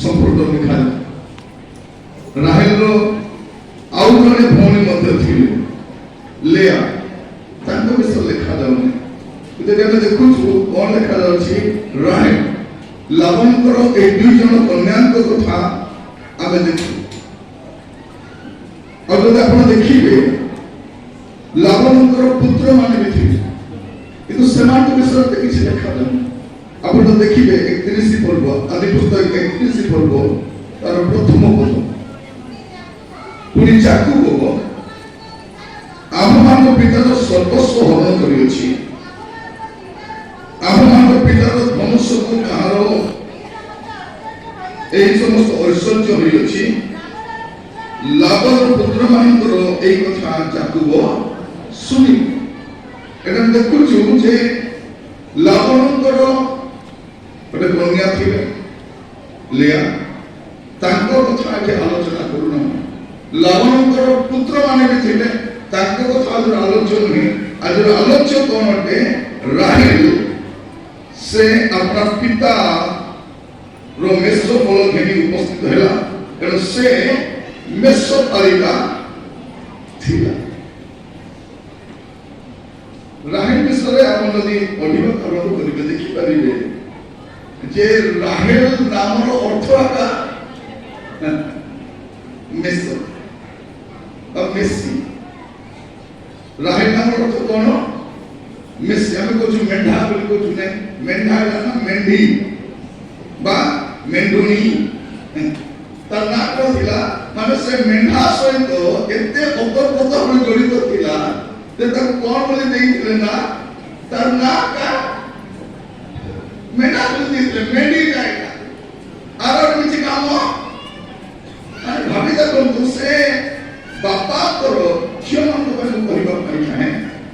संपूर्ण लिखा राहेल आउ जड़े भौणी लेया विषय लिखा जाऊनी देखु कौन लिखा राहेल लाबनकर ए दुई जन कन्या कथा आम देखु और जब आप देखिए लाबनकर पुत्र मान भी थे किंतु सेमान विषय किसी लिखा जाऊनी आप देखिए 31 पर्व आदि पुस्तक 31 पर्व तार प्रथम पद पुणी याकूब आम पितार सर्वस्व हरण करिछि आम पितार धनुष को कहार एही समस्त ऐश्वर्य होइछि लाबन पुत्र मानकर एही कथा याकूब सुनि एटा देखुछु जे लाबनकर गोटे कन्या थिले लेया तांको कथा आगे आलोचना करूना लाबनकर पुत्र माने भी थिले तांको कथा आज आलोचना नहीं आज आलोच्य कौन अटे राहेल से अपना पिता रो मेसो फल घेनी उपस्थित हैला कारण से मेसो पालिका थिला राहेल विषय आप नदी पढ़िबा आरंभ करिबे देखि परिबे जे राहेल नामर अर्थ आका मेसो अब मेसी राहेल नामर अर्थ कोन मेसी हम को मेंढा बोली को ने मेंढा ना मेंढी बा मेंढुनी तार ना को थिला माने से मेंढा सहित एते ओतप्रोत होई जड़ित थिला ते तार कोन बोली देइथिले ना तार ना का मेंढा बोली देइथिले मेंढी जाएगा आरो किछि काम अरे भाभी दा कोन से बापा करो झियो मन को कहबा पाई है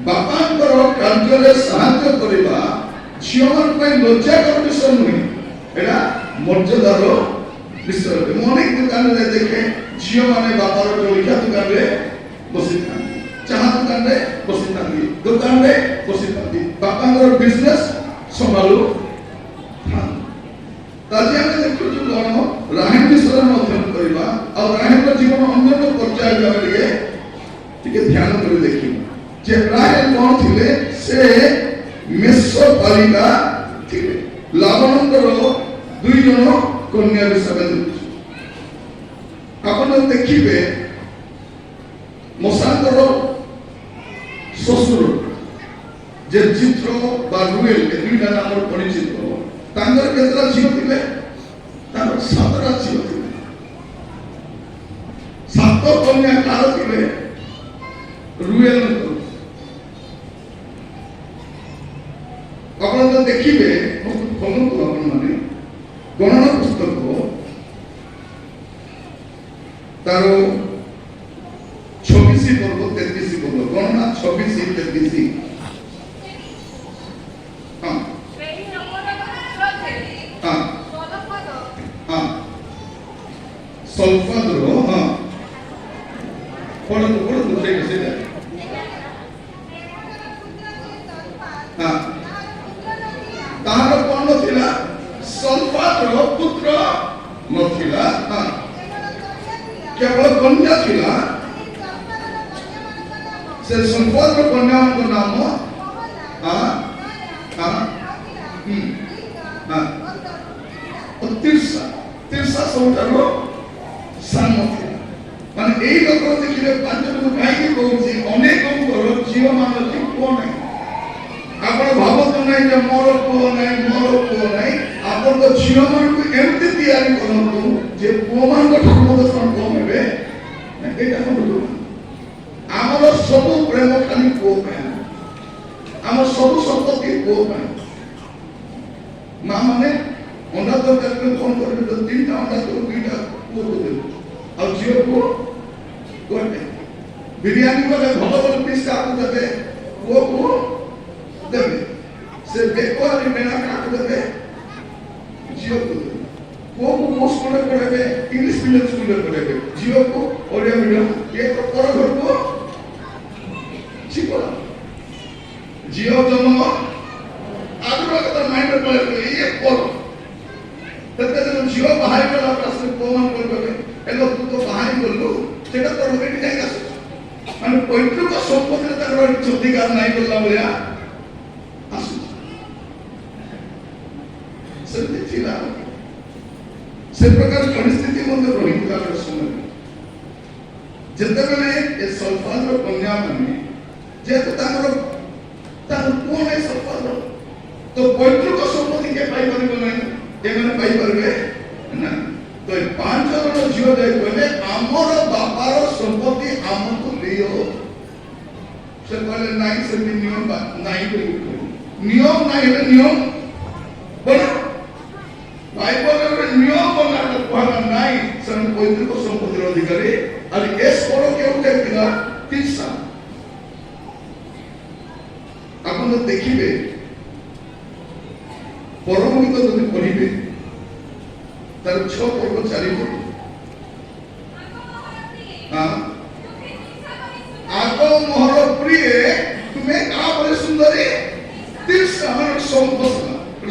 बापा करो कार्य रे सहायता करबा झियो मन पई लज्जा कर विषय नहीं एटा मर्यादार विषय मैं अनेक दुकान रे देखे झियो माने बापार जलिखा दुकान रे बसी था चाहा दुकान रे बसी था दुकान रे बसी था बापार बिजनेस संभालू हां ताजे हम देखु जो कोन राहेल विषय अध्ययन करबा और राहेल जीवन अन्य पर्याय भाबे टिके ध्यान कर देखिबा जे राहेल कोन थिले से मेसो पालिका थिले लाबनकर दुई जन कन्या विषय आपन देखिबे मसांकर ससुर जे चित्र बा रुएल ए दुईटा नाम परिचित तांगर केतरा झियो थिले तांगर सातरा झियो थिले सात कन्या कार थिले रुएल अपन तो देखिबे कोन को अपन माने गणना पुस्तक तारो 26 पर्व 33 पर्व गणना 26 33 हां हां हां सल्फाद्रो हां पढ़ो से हां तार कोन थिला सल्फाद्रो पुत्र नथिला हां केवल कन्या थिला से सल्फाद्रो कन्या को नाम हां हां हां तिरसा तिरसा सबटारो सानो माने एई लोक देखिले पांच लोक काई कहउछि अनेक को जीव मान को नै आपण भावत नै जे मोर को नै आपण तो जीव मान को एमति तैयारी करंतु जे को मान को ठाकुर दर्शन कम हेबे एटा हम हमर सब प्रेम खाली को पाए हमर सब संपत्ति को पाए मां माने अंडा तो करके कौन करके तो तीनटा अंडा तो दुईटा को दे और जीव को कोटे बिरयानी वाले भलो पीस काट देबे को देबे से देखो अरे मेरा काट देबे जीव को पोस्ट करे इंग्लिश मीडियम स्कूल में पढ़ेबे जीव को ओडिया मीडियम ये तो कर घर को छिपला जीव जन्म आग्रह का माइंड पर ये करो ସେତେବେଳେ ଝିଅ ବାହାରି ଗଲା ଆସିଲେ ପୁଅମାନ କହିବେ ହେଲୋ ତୁ ତ ବାହାରି ଗଲୁ ସେଟା ତୋର ଏଠି କାହିଁକି ଆସୁଛୁ ମାନେ ପୈତୃକ ସମ୍ପତ୍ତିରେ ତାଙ୍କର କିଛି ଅଧିକାର ନାହିଁ ବୋଲିଲା ଭଳିଆ ଆସୁଛି ସେମିତି ଥିଲା ସେ ପ୍ରକାର ପରିସ୍ଥିତି ମଧ୍ୟ ରହିଥିଲା ଗୋଟେ ସମୟରେ ଯେତେବେଳେ ଏ ସଲଫାଜର କନ୍ୟା ମାନେ ଯେହେତୁ ତାଙ୍କର ପୁଅ ନାହିଁ ସଲଫାଜର ତ ପୈତୃକ ସମ୍ପତ୍ତି କିଏ ପାଇପାରିବ ନାହିଁ ଏମାନେ ପାଇପାରିବେ ନା ତ ଏ 5 ଜଣ ଝିଅ ଯାଇ କହିଲେ ଆମର ବାପାର ସମ୍ପତ୍ତି ଆମକୁ ଦିଅ ସେ କହିଲେ ନାହିଁ ସେମିତି ନିୟମ ନାହିଁ ବୋଲି ନିୟମ ନାହିଁ ହେଲେ ନିୟମ ବନା ବାଇବଲରେ ନିୟମ ବନାଟା କୁହାଗଲା ନାହିଁ ସେମାନେ ପୈତୃକ ସମ୍ପତ୍ତିର ଅଧିକାରୀ ଆଉ ଏ ସ୍ୱର କେଉଁଟା ଥିଲା ତିର୍ସା ଆପଣ ଦେଖିବେ ପରମଗୀତ ଯଦି ପଢିବେ ତାର 6 ପର୍ବ 4 ପର୍ବ ଆଗ ମୋହର ପ୍ରିୟ ତୁମେ କାପରେ ସୁନ୍ଦରୀ ତିର୍ସା ମାନେ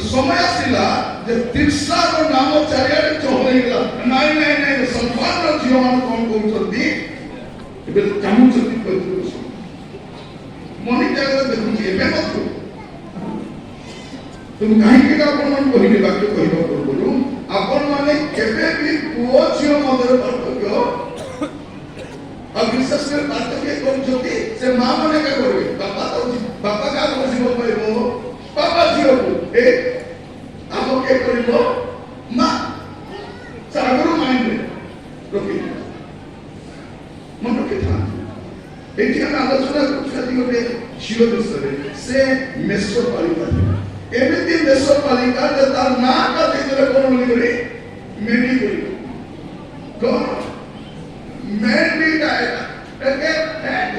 ସମୟ ଆସିଲା ଯେ ତିର୍ସାର ନାମ ଚାରିଆଡେ ଚହଲେଇଗଲା ନାଇଁ ନାଇଁ ନାଇଁ ସଲଫାନର ଝିଅ ମାନେ କଣ କହୁଛନ୍ତି ଏବେ ଚାହୁଁଛନ୍ତି ପୈତୃକ ମନି ଜାଗାରେ ଦେଖୁଛି ଏବେ ମଧ୍ୟ तुम कहीं आपण मन कहिबे बाक्य कहबा पूर्वरु आपण माने केबे भी पुओ झियो मधुर पार्थक्य और विशेष में पार्थक्य करछथि से मां माने का करबे बापा का जीवन पाइबो बापा झियो को ए आम के करबो मां सागरो माइंड रखि मन रखि था एठी हम आलोचना करछथि गोटे झियो विषय से मेसो पालिता एमिति देश पालिका जे तार ना का देले कोन बोली करी मेडी करी कोन मेडी आएगा एके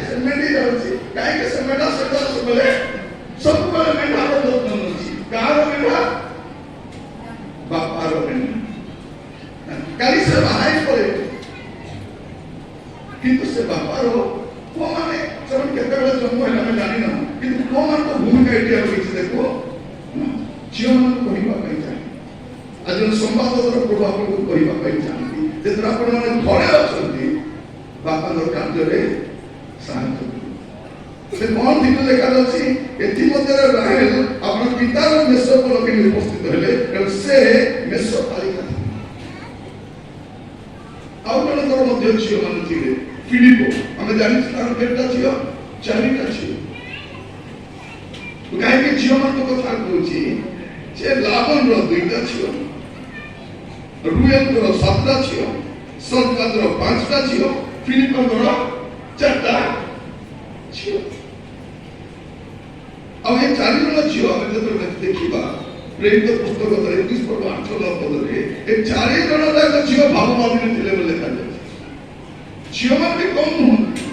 से मेडी रहछि काहे के से मेडा से बोले सब बोले मेडा रो दो नछि कार मेडा बापा रो मेडा काली से बाहाई पड़े किंतु से बापा रो को माने सब केते बेले जन्म होला मैं जानि ना किंतु को मान को भूमिका एटी होइछि देखो ଝିଅ ମାନଙ୍କୁ କହିବା ପାଇଁ ଚାହେଁ ଆଜି ସମ୍ବାଦର ପ୍ରଭାବ କହିବା ପାଇଁ ଚାହାନ୍ତି ଯେତେବେଳେ ଆପଣମାନେ ଘରେ ଅଛନ୍ତି ବାପାଙ୍କର କାର୍ଯ୍ୟରେ ସାହାଯ୍ୟ ସେ କଣ ଦିନ ଦେଖାଯାଉଛି ଏଥିମଧ୍ୟରେ ରାହେଲ ଆପଣ ପିତାର ମେଷ ପଲକେ ଉପସ୍ଥିତ ହେଲେ ଏବଂ ସେ ମେଷ ପାଳିକା ଆଉ ଜଣଙ୍କର ମଧ୍ୟ ଝିଅମାନେ ଥିଲେ ଫିଲିପୋ ଆମେ ଜାଣିଛୁ ତାର କେତେଟା ଝିଅ 4ଟା ଝିଅ କାହିଁକି ଝିଅମାନଙ୍କ କଥା କହୁଛି ସେ ଲାବନର 2ଟା ଝିଅ ରୁଏଲଙ୍କର 7ଟା ଝିଅ ସଲଫାଜର 5ଟା ଝିଅ ଫିଲିପଙ୍କର 4ଟା ଝିଅ ଆଉ ଏ 4 ଜଣ ଝିଅ ଆମେ ଯେତେବେଳେ ଦେଖିବା ପ୍ରେରିତ ପୁସ୍ତକ 21 ପର୍ବ 8 ପଦରେ ଏ 4 ଜଣ ଯାକ ଝିଅ ଭାବବାଦୀ ଥିଲେ ବୋଲି ଲେଖାଯାଉଛି ଝିଅମାନେ କମ୍ ନୁହନ୍ତି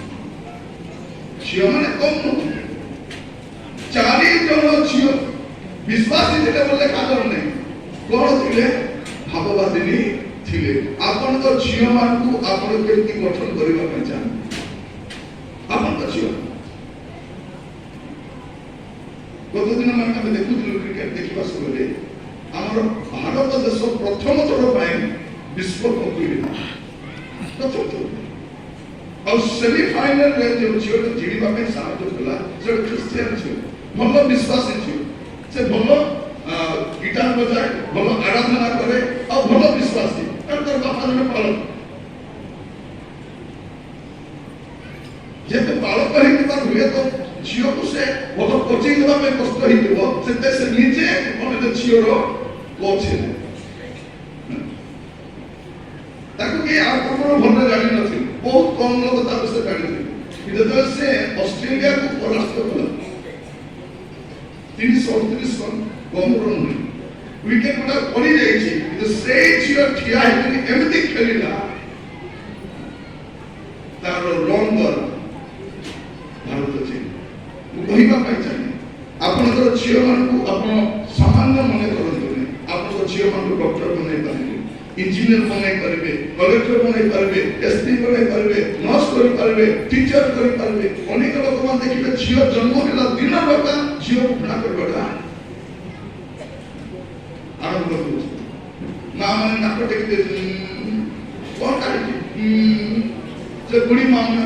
ଝିଅମାନେ କମ୍ ନୁହନ୍ତି 4 ଜଣ ଝିଅ विश्वासी थे बोले कादर नहीं कौन थे भाववादी थे आपण तो झियो मान को आपण केमती गठन करबा ପାଇଁ ଚାହାନ୍ତି आपण तो झियो गत दिन में हम देखुथिलु क्रिकेट देखिबा समय हमर भारत देश प्रथम थर ପାଇଁ विश्व कप जिला प्रथम थर और सेमीफाइनल रे जो झियो जिणीबा ପାଇଁ साहस कला जे क्रिश्चियन झियो भलो विश्वासी झियो से भलो गिटार बजाए भलो आराधना करे और भलो विश्वासी और तर बापा ने पालन जेते पालन कहि बार हुए तो झियो को से भलो कोचिंग देबा में कष्ट ही देबो सेते से नीचे ओने झियो रो कोच है ताको के आ कोन भलो जानि नथि बहुत कम लोग ता से जानि इधर से ऑस्ट्रेलिया को परास्त कला 338 रन कम रन हुई विकेट गुडा पड़ी जाइछि किंतु से झियो ठिया हेतु एमिति खेलिला तार रन दर भारत अछि कहिबा पाइ चाहि आपनकर झियो मान को आपण सामान्य मने करंतु आपनकर झियो मान को डॉक्टर बनै पारिबे इंजीनियर बनै पारिबे कलेक्टर बनै पारिबे एसपी बनै पारिबे नर्स करि पारिबे टीचर करि पारिबे अनेक लोक मान देखिबे झियो जन्म होला दिन लोका झियो घृणा करबा आरंभ करू ମା ମାନେ ନାକ ଟେକି କଣ କାଢିଛି ସେ ବୁଢୀ ମା ମାନେ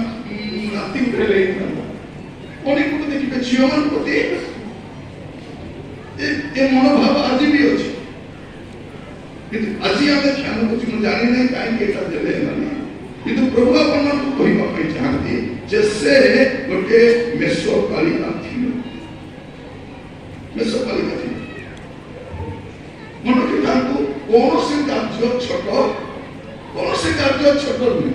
ରାତି ଉଠେଇଲେ ପୁଣି କୋଉଠି ଦେଖିବେ ଝିଅ ମାନଙ୍କ ପ୍ରତି ଏ ମନୋଭାବ ଆଜି ବି ଅଛି। କିନ୍ତୁ ଆଜି ଆମେ ଧ୍ୟାନ କରୁଛୁ, ମୁଁ ଜାଣି ନାହିଁ କାହିଁକି ଏଟା ଦେଲେ ମାନେ, କିନ୍ତୁ ପ୍ରଭୁ ଆପଣଙ୍କୁ କହିବା ପାଇଁ ଚାହାନ୍ତି ଯେ ସେ ଗୋଟେ ମେଷପାଳିକା ଥିଲେ। ମେଷପାଳିକା ଥିଲେ। ମନେ ରଖିଥାନ୍ତୁ, କୌଣସି କାର୍ଯ୍ୟ ଛୋଟ ନୁହେଁ।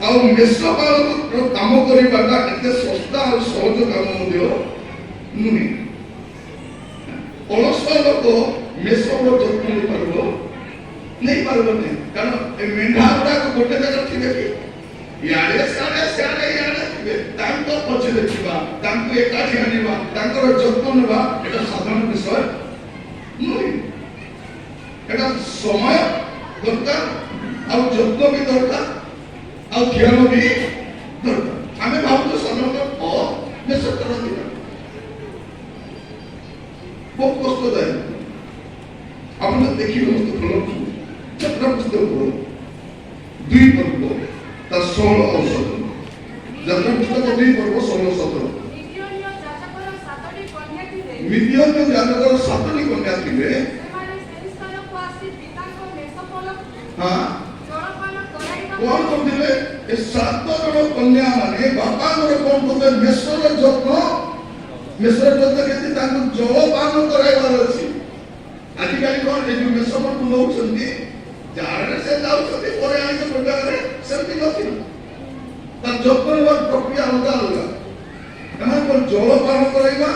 ଆଉ ମେଷପାଳକ କାମ କରିବାଟା ଏତେ ଶସ୍ତା ଆଉ ସହଜ କାମ ମଧ୍ୟ ନୁହେଁ। ଅଳସୁଆ ଲୋକ ମେଷର ଯତ୍ନ ନେଇପାରିବ ନାହିଁ। କାରଣ ଏ ମେଣ୍ଢା ଗୁଡାକ ଗୋଟେ ଜାଗାରେ ଥିବେ କି ଇଆଡେ ସିଆଡେ ଥିବେ, ତାଙ୍କ ପଛରେ ଥିବା, ତାଙ୍କୁ ଏକାଠି ଆଣିବା, ତାଙ୍କର ଯତ୍ନ ନେବା ଏଟା ସାଧାରଣ ବିଷୟ ନୁହେଁ। এটা সময় দরকার, ଆଉ যত্ন ବି ଦରକାର, ଆଉ ଧ୍ୟାନ ବି ଦରକାର। ଆମେ ଭାବୁଛୁ ସାଧାରଣତଃ ମେଷ କରନ୍ତି ନା, ବହୁତ କଷ୍ଟଦାୟକ। ଆପଣ ଦେଖିବେ ମତେ ଭଲ ଯାତ୍ରା ପୁସ୍ତକ 2 ପର୍ବ ତା 16 ଆଉ 17। ଯାତ୍ରା ପୁସ୍ତକ 2 ପର୍ବ 16 17। ମିଦିୟନ ଯାଜକର 7ଟି କନ୍ୟା ଥିଲେ। କଣ କରୁଥିଲେ? ଏ 7 ଜଣ କନ୍ୟା ମାନେ ବାପାଙ୍କର କଣ କରୁଥିଲେ? ମେଷର ଯତ୍ନ କେମିତି ତାଙ୍କୁ ଜଳପାନ କରାଇବାର ଅଛି। ଆଜିକାଲି କଣ ଏ ଯୋଉ ମେଷ ମାନଙ୍କୁ ନଉଛନ୍ତି, ଯାହାର ସେ ଯାଉଛନ୍ତି ପରେ ଆଣିକି ଜାଗାରେ, ସେମିତି ନଥିଲା। ତାର ଯତ୍ନ ନେବାର ପ୍ରକ୍ରିୟା ଅଲଗା। ଏମାନେ କଣ ଜଳପାନ କରାଇବା,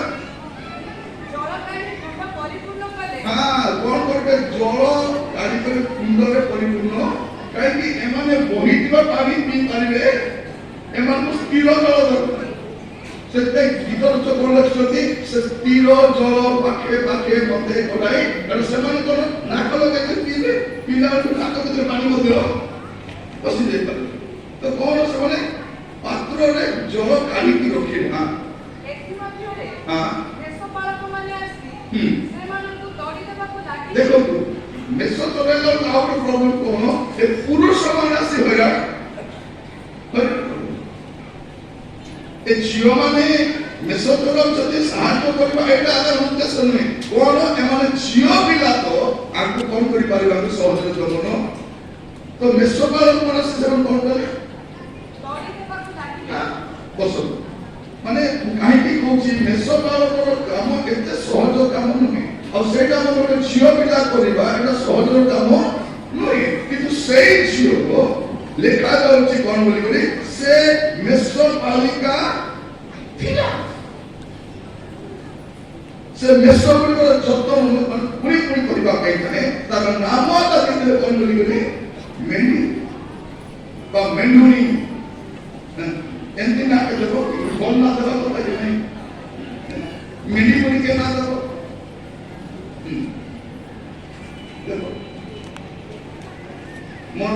କଣ କରିବେ? ଜଳ କାଢିକରି କୁଣ୍ଡରେ ପରିପୂର୍ଣ୍ଣ। କାହିଁକି? ଏମାନେ ବହିଥିବା ପାଣି ପିଇ ପାରିବେ, ଏମାନଙ୍କୁ ସ୍ଥିର ଜଳ ଦରକାର। ସେଥିପାଇଁ ଗୀତର କଣ ଲେଖିଛନ୍ତି? ସେ ସ୍ଥିର ଜଳ ପାଖେ ମତେ କଢାଇ, କାରଣ ସେମାନେ କଣ ନାକ ଲଗାଇକି ପିଇବେ, ପିଇଲା ବେଳକୁ ନାକ ଭିତରେ ପାଣି ମଧ୍ୟ ପଶି ଯାଇପାରେ। ତ କଣ ସେମାନେ ପାତ୍ରରେ ଜଳ କାଢିକି ରଖିବେ। ଦେଖନ୍ତୁ, ମେଷ ଚଲେଇଲା ଆଉ ଗୋଟେ ପ୍ରୋବ୍ଲେମ କଣ? ଏ ପୁରୁଷ ମାନେ ଆସି ହଇରାଣ। ଏ ଝିଅ ମାନେ ମେଷ ଚଲାଉଛନ୍ତି, ସାହାଯ୍ୟ କରିବା, ଏଇଟା ଆମର ଉଦ୍ଦେଶ୍ୟ ନୁହେଁ। କଣ ଏମାନେ ଝିଅ ପିଲା ତ ଆଙ୍କୁ କଣ କରିପାରିବାକୁ ସହଜରେ ଜମନ। ତ ମେଷ ପାଳକ ମାନେ ସେମାନେ କଣ କଲେ? ବସନ୍ତୁ। ମାନେ କାହିଁକି କହୁଛି ମେଷ ପାଳକର କାମ ଏତେ ସହଜ କାମ ନୁହେଁ, ଆଉ ସେଇଟା ଆମର ଗୋଟେ ଝିଅ ପିଲା କରିବା ଏଟା ସହଜର କାମ ନୁହେଁ। କିନ୍ତୁ ସେଇ ଝିଅକୁ ଲେଖା ଯାଉଛି କଣ ବୋଲି? ସେ ମେଷପାଳିକା ଥିଲା। ସେ ମେଷ ଗୁଡ଼ିକର ଯତ୍ନ ପୁଣି କରିବା ପାଇଁ ଚାହେଁ। ତାର ନାମ ତାକୁ କଣ ବୋଲି? ମେଣ୍ଡି ବା ମେଣ୍ଡୁଣୀ। ଏମିତି ନା ଦେବ, ଭଲ ନା ଦେବା କଥା କି ନାହିଁ? ମିଡି ଗୁଡ଼ିକେ ନା ଦେବ। ଦେଖ, ମୋର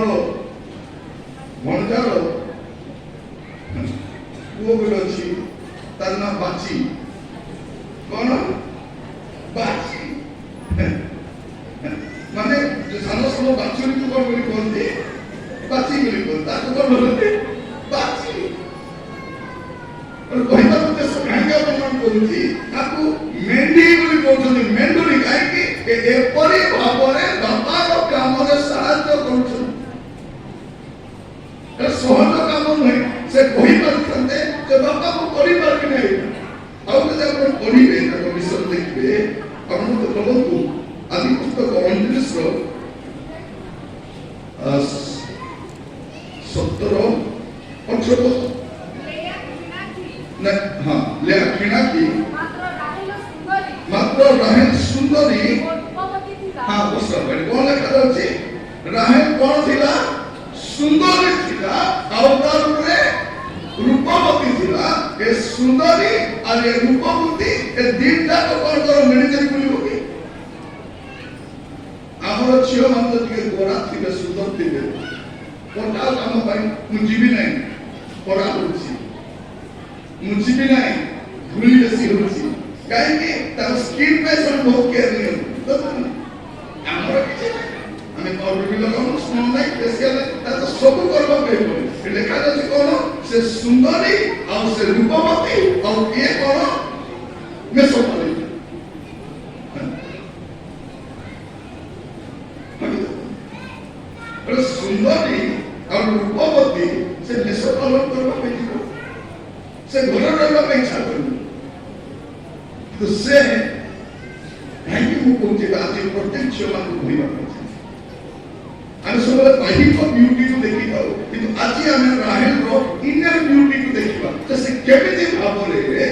ଭଣଜାର ପୁଅ ଗୋଟେ ଅଛି, ତାର ନାଁ ବାଚି। କଣ? ବାଚି। ମାନେ ସାନ ବାଛୁରୀକୁ କଣ ବୋଲି କୁହନ୍ତି? ବାଚି ବୋଲି କୁହନ୍ତି। ତାକୁ କଣ ବୋଲନ୍ତି? ବାଚି। କହିବାର ଉଦ୍ଦେଶ୍ୟ କାହିଁକି ବର୍ଣ୍ଣନା କରୁଛି? ତାକୁ ମେଣ୍ଡି ବୋଲି କହୁଛନ୍ତି, ମେଣ୍ଡୁରୀ। କାହିଁକି? ଏପରି ଭାବରେ ବାପାର କାମରେ ସାହାଯ୍ୟ କରୁଛନ୍ତି। ସହଜ କାମ ନୁହେଁ। ସେ କହିପାରିଥାନ୍ତେ ଯେ ବାପା ମୁଁ କରିପାରିବି ନାହିଁ। ଆଉ ଯଦି ଆପଣ ପଢିବେ ତାଙ୍କ ବିଷୟରେ ଦେଖିବେ, ଆପଣ ମତେ କହନ୍ତୁ ଆଦି ପୁସ୍ତକ 29ର 17-18 ଲେଆ କିଣା କି ମାତ୍ର ରାହେଲ ସୁନ୍ଦରୀ। କଣ ଲେଖା ଯାଉଛି? ରାହେଲ କଣ ଥିଲା? ସୁନ୍ଦରୀ ଥିଲା, ଆଉ ତାର ଉପରେ ରୂପବତୀ ଥିଲା। ଏ ସୁନ୍ଦରୀ ଆଉ ଏ ରୂପବତୀ, ଏ ଦିଟା କଣ ମିଳିଯାଇ ବୁଲିବ କି? ଆମର ଝିଅ ମାନେ ଟିକେ ଗୋରା ଥିବେ, ସୁନ୍ଦର ଥିବେ, କଟା କାମ ପାଇଁ ମୁଁ ଯିବି ନାହିଁ, ଖରା ହଉଛି, ମୁଁ ଯିବି ନାହିଁ, ଧୂଳି ବେଶୀ ହଉଛି। କାହିଁକି? ତାର ସ୍କିନ୍ ପାଇଁ ସେମାନେ ବହୁତ କେୟାର ନିଅନ୍ତି। ଆମର କିଛି ନାହିଁ, ଆମେ କଣ टोपी लगाउनु स्मरण नाही फेसियल ता तो सब करबा पे पड़े लेखा जाछि कोन से सुंदरी और से रूपवती और ये कोन मेसोपाली अरे सुंदरी और रूपवती से मेसोपालन करबा पे जीव से घर रहबा पे इच्छा करू तो से भाई को कोचे आज प्रत्येक क्षमा को भइबा पे ଆମେ ସବୁବେଳେ ବାହ୍ୟିକ ବ୍ୟୁଟିକୁ ଦେଖିଥାଉ କିନ୍ତୁ ଆଜି ଆମେ ରାହେଲର ଇନର ବ୍ୟୁଟିକୁ ଦେଖିବା ତ ସେ କେମିତି ଭାବରେ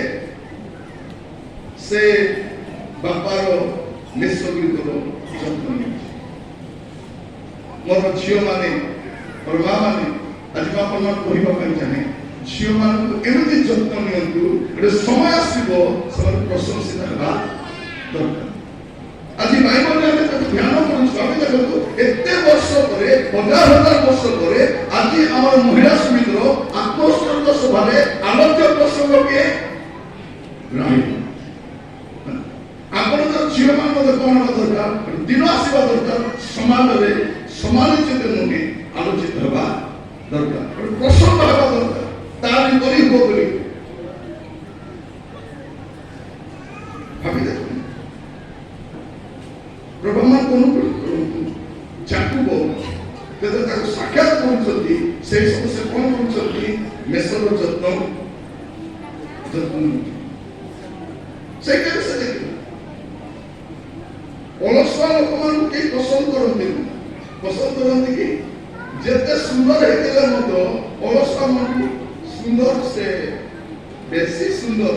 ସେ ବାପାର ମେଷଗୁଡ଼ିକର ଯତ୍ନ ନେଉଛି ମୋର ଝିଅମାନେ ମୋର ମାଆମାନେ ଆଜି ଆପଣମାନଙ୍କୁ କହିବା ପାଇଁ ଚାହେଁ ଝିଅମାନଙ୍କୁ ଏମିତି ଯତ୍ନ ନିଅନ୍ତୁ ଗୋଟେ ସମୟ ଆସିବ ସେମାନେ ପ୍ରଶଂସିତ ହେବା ଦରକାର আজি বাইবেলে আমি তাকে ধ্যান করছি আমি দেখো এতে বর্ষ পরে 50,000 বর্ষ পরে আজি আমার মহিলা সমিতির আত্মোৎসর্গ সভারে আলোচ্য প্রসঙ্গ কে রাহিল আপনাদের ঝিଅମାନ মধ্যে কোন দরকার দিন আসিবা দরকার সমাজরে সমালোচিত নহে আলোচিত হবা দরকার প্রসঙ্গ হবা দরকার তার পরি হব বলি ভাবি দেখুন प्रभुमान कोन जाकुब तेज ताको साक्षात करछथि से सब से कोन करछथि मेसर जत्न से के से देखि अलसवा लोकमान के पसंद करते कि जेते सुंदर हेतले मतो अलसवा मन सुंदर से बेसी सुंदर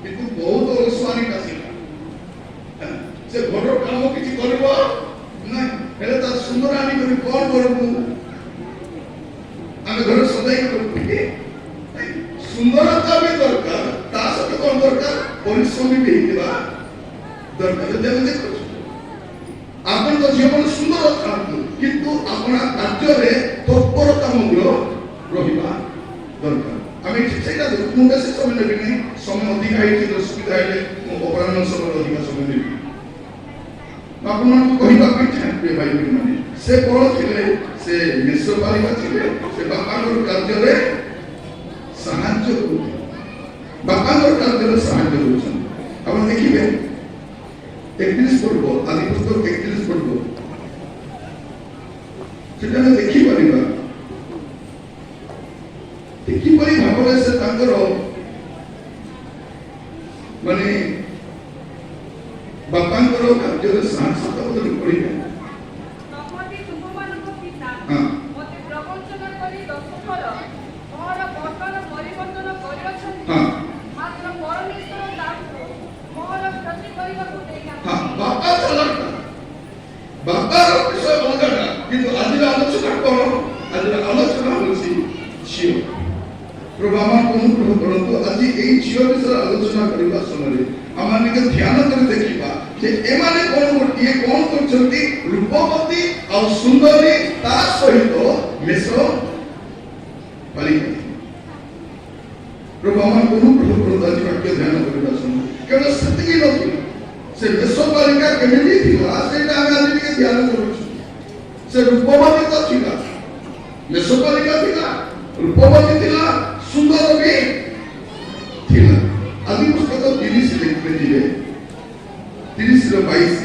किंतु बहुत अलसवानी कासी से घर काम किसी करबो ना हेले ता सुंदर आनी करी कोन करबो आमे घर सदाई करबो सुंदरता भी दरकार ता सते कोन दरकार परिश्रम भी हेतिबा दरकार जे देखो आपन तो जीवन सुंदर थांतु किंतु आपना कार्य रे तत्परता मग्न रहिबा दरकार आमे सेटा मुंडे से समय नेबी नै समय अधिक आइछि तो सुविधा आइले मो अपराह्न समय अधिक समय नेबी आपन कहिबा ପାଇଁ ଚାହିଁବେ ଭାଇ ମାନେ ସେ କୋଳ ଥିଲେ ସେ ମିଶ୍ରପାଳିକା ଥିଲେ ସେ ବାପାଙ୍କର କାର୍ଯ୍ୟରେ ସାହାଯ୍ୟ କରୁଥିଲେ ବାପାଙ୍କର କାର୍ଯ୍ୟରେ ସାହାଯ୍ୟ କରୁଛନ୍ତି ଆପଣ ଦେଖିବେ 31 ପର୍ବ ଆଦି ପୁସ୍ତକ 31 ପର୍ବ ସେଟା ଆମେ ଦେଖିପାରିବା କିପରି ଭାବରେ ସେ ତାଙ୍କର ମାନେ बापांकर कार्य साहस बदल पड़े तपति तुमମାନଙ୍କୁ ପିତା ମୋତେ ପ୍ରବଞ୍ଚନା କରି 10 ଥର ମୋର ବର୍ତ୍ତମାନ ପରିବର୍ତ୍ତନ କରିଅଛନ୍ତି ମାତ୍ର ପରମେଶ୍ୱର ତାଙ୍କୁ ମୋର କ୍ଷତି କରିବାକୁ ଦେଇନାହାନ୍ତି ବାପା ଚାଲଟା ବାପାର ବିଷୟ ଅଲଗା କିନ୍ତୁ ଆଜିର ଆଲୋଚନା କଣ ଆଜିର ଆଲୋଚନା ହେଉଛି ଝିଅ ପ୍ରଭାବ ଅନୁଗ୍ରହ କରନ୍ତୁ ଆଜି ଏଇ ଝିଅ ବିଷୟରେ ଆଲୋଚନା କରିବା ସମୟରେ ଆମମାନେ ଧ୍ୟାନ କରି ଦେଖିବା যে এমানে কোন ইয়ে কোন করছন্তি রূপবতী আর সুন্দরী তার সহিত মেষ বালিকা প্রভু আমার অনুগ্রহ করুন আজ বাক্য ধ্যান করিবা সময় কেবল সেতিকি নথিলা সে মেষ বালিকা কেমিতি থিলা সেটা আমি আজ টিকে ধ্যান করুଛୁ সে রূপবতী তো থিলা মেষ বালিকা থিলা রূপবতী থিলা সুন্দর भी থিলা আদি পুস্তক 30 লিখবে দিবে 30 ର 22